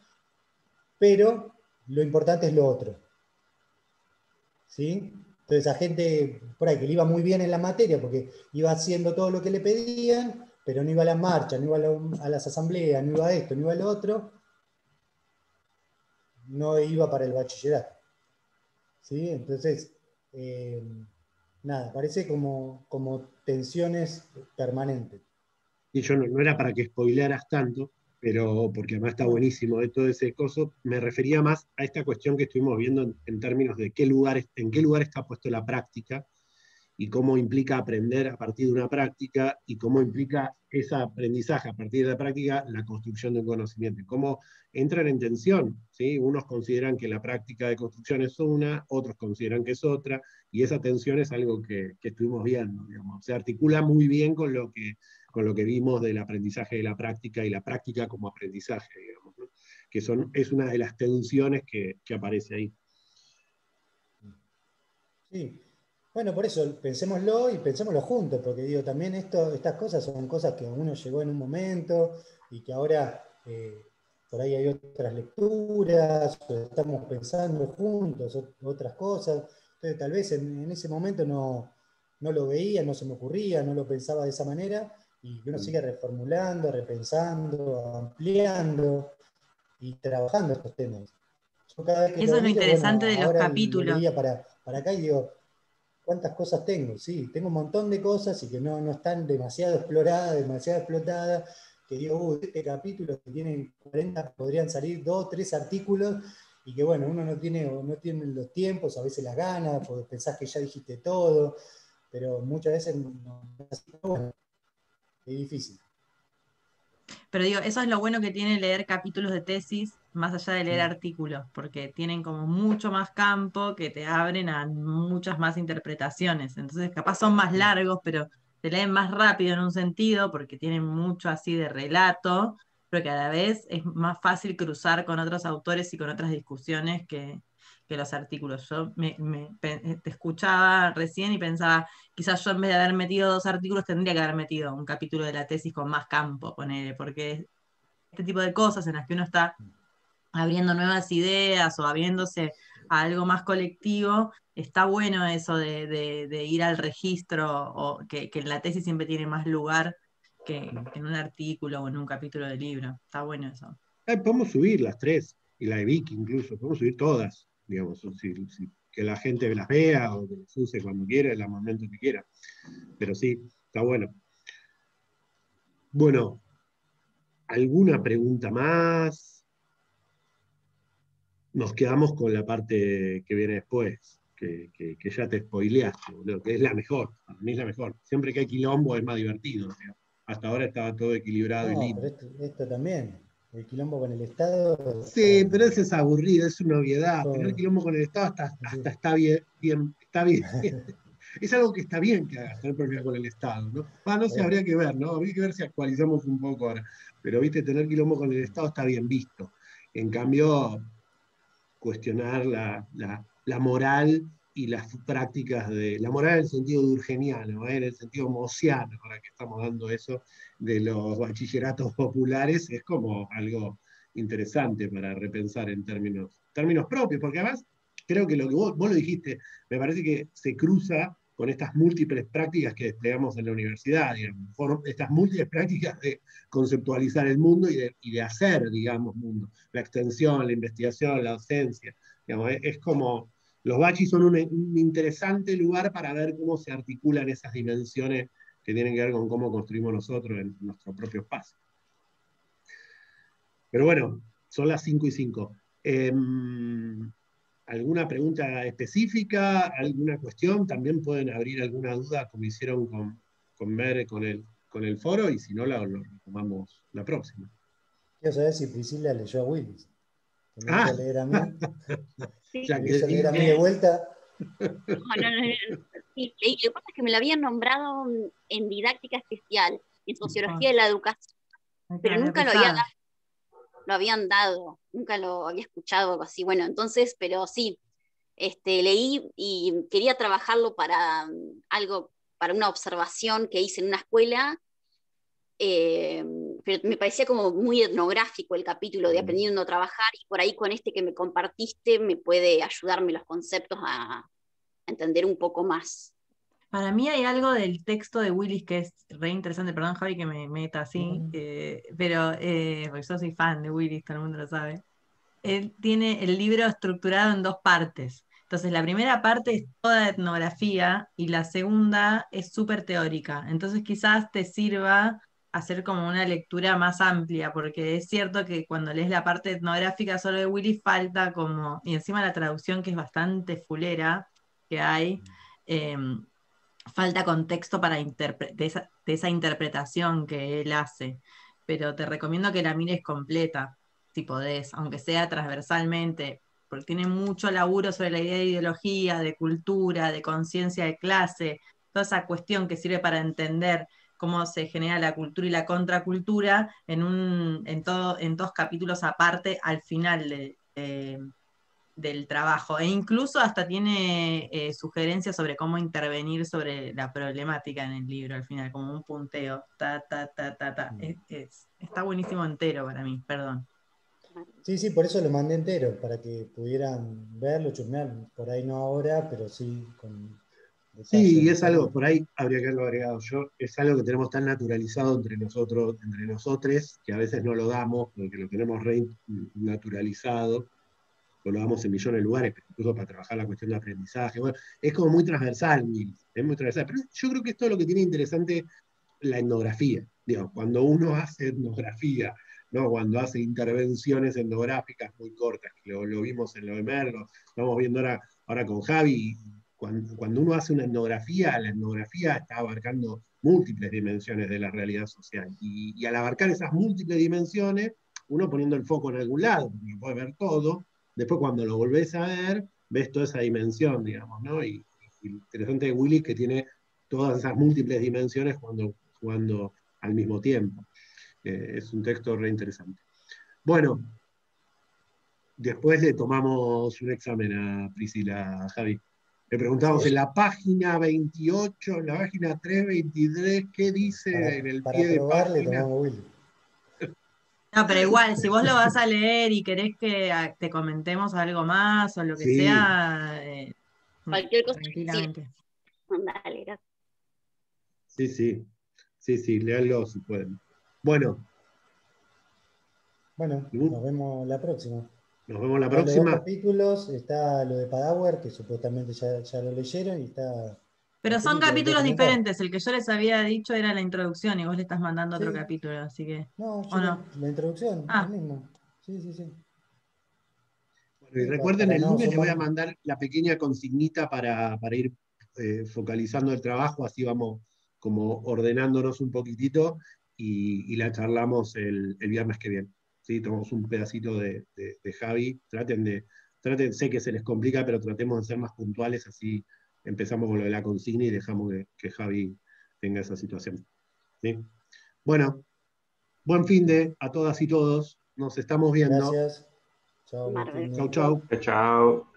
pero lo importante es lo otro. ¿Sí? Entonces a gente por ahí que le iba muy bien en la materia porque iba haciendo todo lo que le pedían, pero no iba a las marchas, no iba a las asambleas, no iba a esto, no iba a lo otro, no iba para el bachillerato. ¿Sí? Entonces, nada, parece como tensiones permanentes. Y yo no era para que spoilearas tanto, pero porque además está buenísimo de todo ese coso, me refería más a esta cuestión que estuvimos viendo en términos de en qué lugar está puesto la práctica y cómo implica aprender a partir de una práctica y cómo implica ese aprendizaje a partir de la práctica la construcción de un conocimiento y cómo entran en tensión, ¿sí? Unos consideran que la práctica de construcción es una, otros consideran que es otra, y esa tensión es algo que estuvimos viendo, digamos. Se articula muy bien con lo que vimos del aprendizaje de la práctica y la práctica como aprendizaje, digamos, ¿no? Que es una de las tensiones que aparece ahí. Sí. Bueno, por eso pensémoslo y pensémoslo juntos, porque digo, también estas cosas son cosas que uno llegó en un momento y que ahora por ahí hay otras lecturas, estamos pensando juntos otras cosas. Entonces tal vez en ese momento no lo veía, no se me ocurría, no lo pensaba de esa manera, y uno sigue reformulando, repensando, ampliando y trabajando estos temas. Yo cada vez que Eso lo es lo miro, interesante bueno, de los ahora capítulos. lo leía para acá y digo, ¿cuántas cosas tengo? Sí, tengo un montón de cosas y que no están demasiado exploradas, demasiado explotadas, que digo, este capítulo que tienen 40, podrían salir 2, 3 artículos, y que bueno, uno no tiene los tiempos, a veces las ganas, porque pensás que ya dijiste todo, pero muchas veces bueno, es difícil. Pero digo, eso es lo bueno que tiene leer capítulos de tesis, más allá de leer artículos, porque tienen como mucho más campo que te abren a muchas más interpretaciones. Entonces, capaz son más largos, pero se leen más rápido en un sentido, porque tienen mucho así de relato, pero que a la vez es más fácil cruzar con otros autores y con otras discusiones que los artículos. Yo te escuchaba recién y pensaba, quizás yo en vez de haber metido 2 artículos tendría que haber metido un capítulo de la tesis con más campo, ponele, porque este tipo de cosas en las que uno está abriendo nuevas ideas o abriéndose a algo más colectivo, está bueno eso de ir al registro, o que en la tesis siempre tiene más lugar que en un artículo o en un capítulo de libro. Está bueno eso. Podemos subir las 3, y la de Vicky incluso, podemos subir todas, digamos, que la gente las vea o que las use cuando quiera, en el momento que quiera. Pero sí, está bueno. Bueno, ¿alguna pregunta más? Nos quedamos con la parte que viene después, que ya te spoileaste, boludo, que es la mejor, para mí es la mejor. Siempre que hay quilombo es más divertido, ¿no? Hasta ahora estaba todo equilibrado y No, lindo. pero esto también, el quilombo con el Estado. Sí, pero ese es aburrido, es una obviedad. Tener todo- quilombo con el Estado hasta está bien, está bien. Es algo que está bien que hagas, tener problemas con el Estado, ¿no? No sé, habría que ver, ¿no? Habría que ver si actualizamos un poco ahora. Pero, viste, tener quilombo con el Estado está bien visto. En cambio, cuestionar la moral y las prácticas la moral en el sentido durgeniano, en el sentido mosiano, ahora que estamos dando eso de los bachilleratos populares, es como algo interesante para repensar en términos propios, porque además creo que lo que vos lo dijiste, me parece que se cruza con estas múltiples prácticas que desplegamos en la universidad, digamos, estas múltiples prácticas de conceptualizar el mundo y de hacer, digamos, mundo. La extensión, la investigación, la docencia. Digamos, es como, los bachis son un interesante lugar para ver cómo se articulan esas dimensiones que tienen que ver con cómo construimos nosotros en nuestro propio espacio. Pero bueno, son las 5:05. ¿Alguna pregunta específica? ¿Alguna cuestión? También pueden abrir alguna duda, como hicieron con Mer, con el foro, y si no, lo retomamos la próxima. Quiero saber si Priscila leyó a Willis. Que me Ah, hizo leer a mí. Sí. ya Me que hizo leer a mí de vuelta. No. Sí, leí. Lo que pasa es que me lo habían nombrado en didáctica especial, en sociología de la educación, pero nunca lo habían dado, nunca lo había escuchado algo así. Bueno, entonces, pero sí, leí y quería trabajarlo para algo, para una observación que hice en una escuela, pero me parecía como muy etnográfico el capítulo de aprendiendo a trabajar, y por ahí con este que me compartiste me puede ayudarme los conceptos a entender un poco más. Para mí hay algo del texto de Willis que es re interesante, perdón Javi que me meta así, pero porque yo soy fan de Willis, todo el mundo lo sabe. Él tiene el libro estructurado en 2 partes. Entonces la primera parte es toda etnografía y la segunda es súper teórica. Entonces quizás te sirva hacer como una lectura más amplia, porque es cierto que cuando lees la parte etnográfica solo de Willis falta como, y encima la traducción que es bastante fulera que hay, falta contexto para de esa interpretación que él hace, pero te recomiendo que la mires completa, si podés, aunque sea transversalmente, porque tiene mucho laburo sobre la idea de ideología, de cultura, de conciencia de clase, toda esa cuestión que sirve para entender cómo se genera la cultura y la contracultura en 2 capítulos aparte al final del trabajo, e incluso hasta tiene sugerencias sobre cómo intervenir sobre la problemática en el libro al final, como un punteo, está buenísimo entero para mí, perdón. Sí, por eso lo mandé entero, para que pudieran verlo, chusmear, por ahí no ahora, pero sí con detalle. Sí, es algo, por ahí habría que haberlo agregado yo, es algo que tenemos tan naturalizado entre nosotros, que a veces no lo damos, porque lo tenemos re naturalizado, lo damos en millones de lugares, incluso para trabajar la cuestión de aprendizaje. Bueno, es como muy transversal, es muy transversal. Pero yo creo que esto es lo que tiene interesante la etnografía. Digo, cuando uno hace etnografía, ¿no? Cuando hace intervenciones etnográficas muy cortas, que lo vimos en lo de Mer, lo estamos viendo ahora con Javi, cuando uno hace una etnografía, la etnografía está abarcando múltiples dimensiones de la realidad social. Y al abarcar esas múltiples dimensiones, uno poniendo el foco en algún lado, porque puede ver todo, después cuando lo volvés a ver, ves toda esa dimensión, digamos, ¿no? Y interesante de Willy que tiene todas esas múltiples dimensiones jugando al mismo tiempo. Es un texto re interesante. Bueno, después le tomamos un examen a Priscila, Javi. Le preguntamos en la página 28, en la página 323, ¿qué dice en el pie de probar, le página? tomamos Willy. No, pero igual, si vos lo vas a leer y querés que te comentemos algo más o lo que Sí. sea, Cualquier cosa. tranquilamente. Dale, gracias. Sí, léanlo si pueden. Bueno, nos vemos la próxima. Nos vemos la Los dos próxima. capítulos, está lo de Padawer, que supuestamente ya lo leyeron, y está... Pero son capítulos diferentes. El que yo les había dicho era la introducción y vos le estás mandando otro capítulo, así que. No, la introducción, el mismo. Sí. Bueno, y recuerden, el lunes les voy a mandar la pequeña consignita para ir focalizando el trabajo, así vamos como ordenándonos un poquitito y la charlamos el viernes que viene. ¿Sí? Tomamos un pedacito de Javi, sé que se les complica, pero tratemos de ser más puntuales, así empezamos con lo de la consigna y dejamos que Javi tenga esa situación. ¿Sí? Bueno, buen fin de a todas y todos, nos estamos viendo. Gracias. Chao. Marvel. Chau. Chao.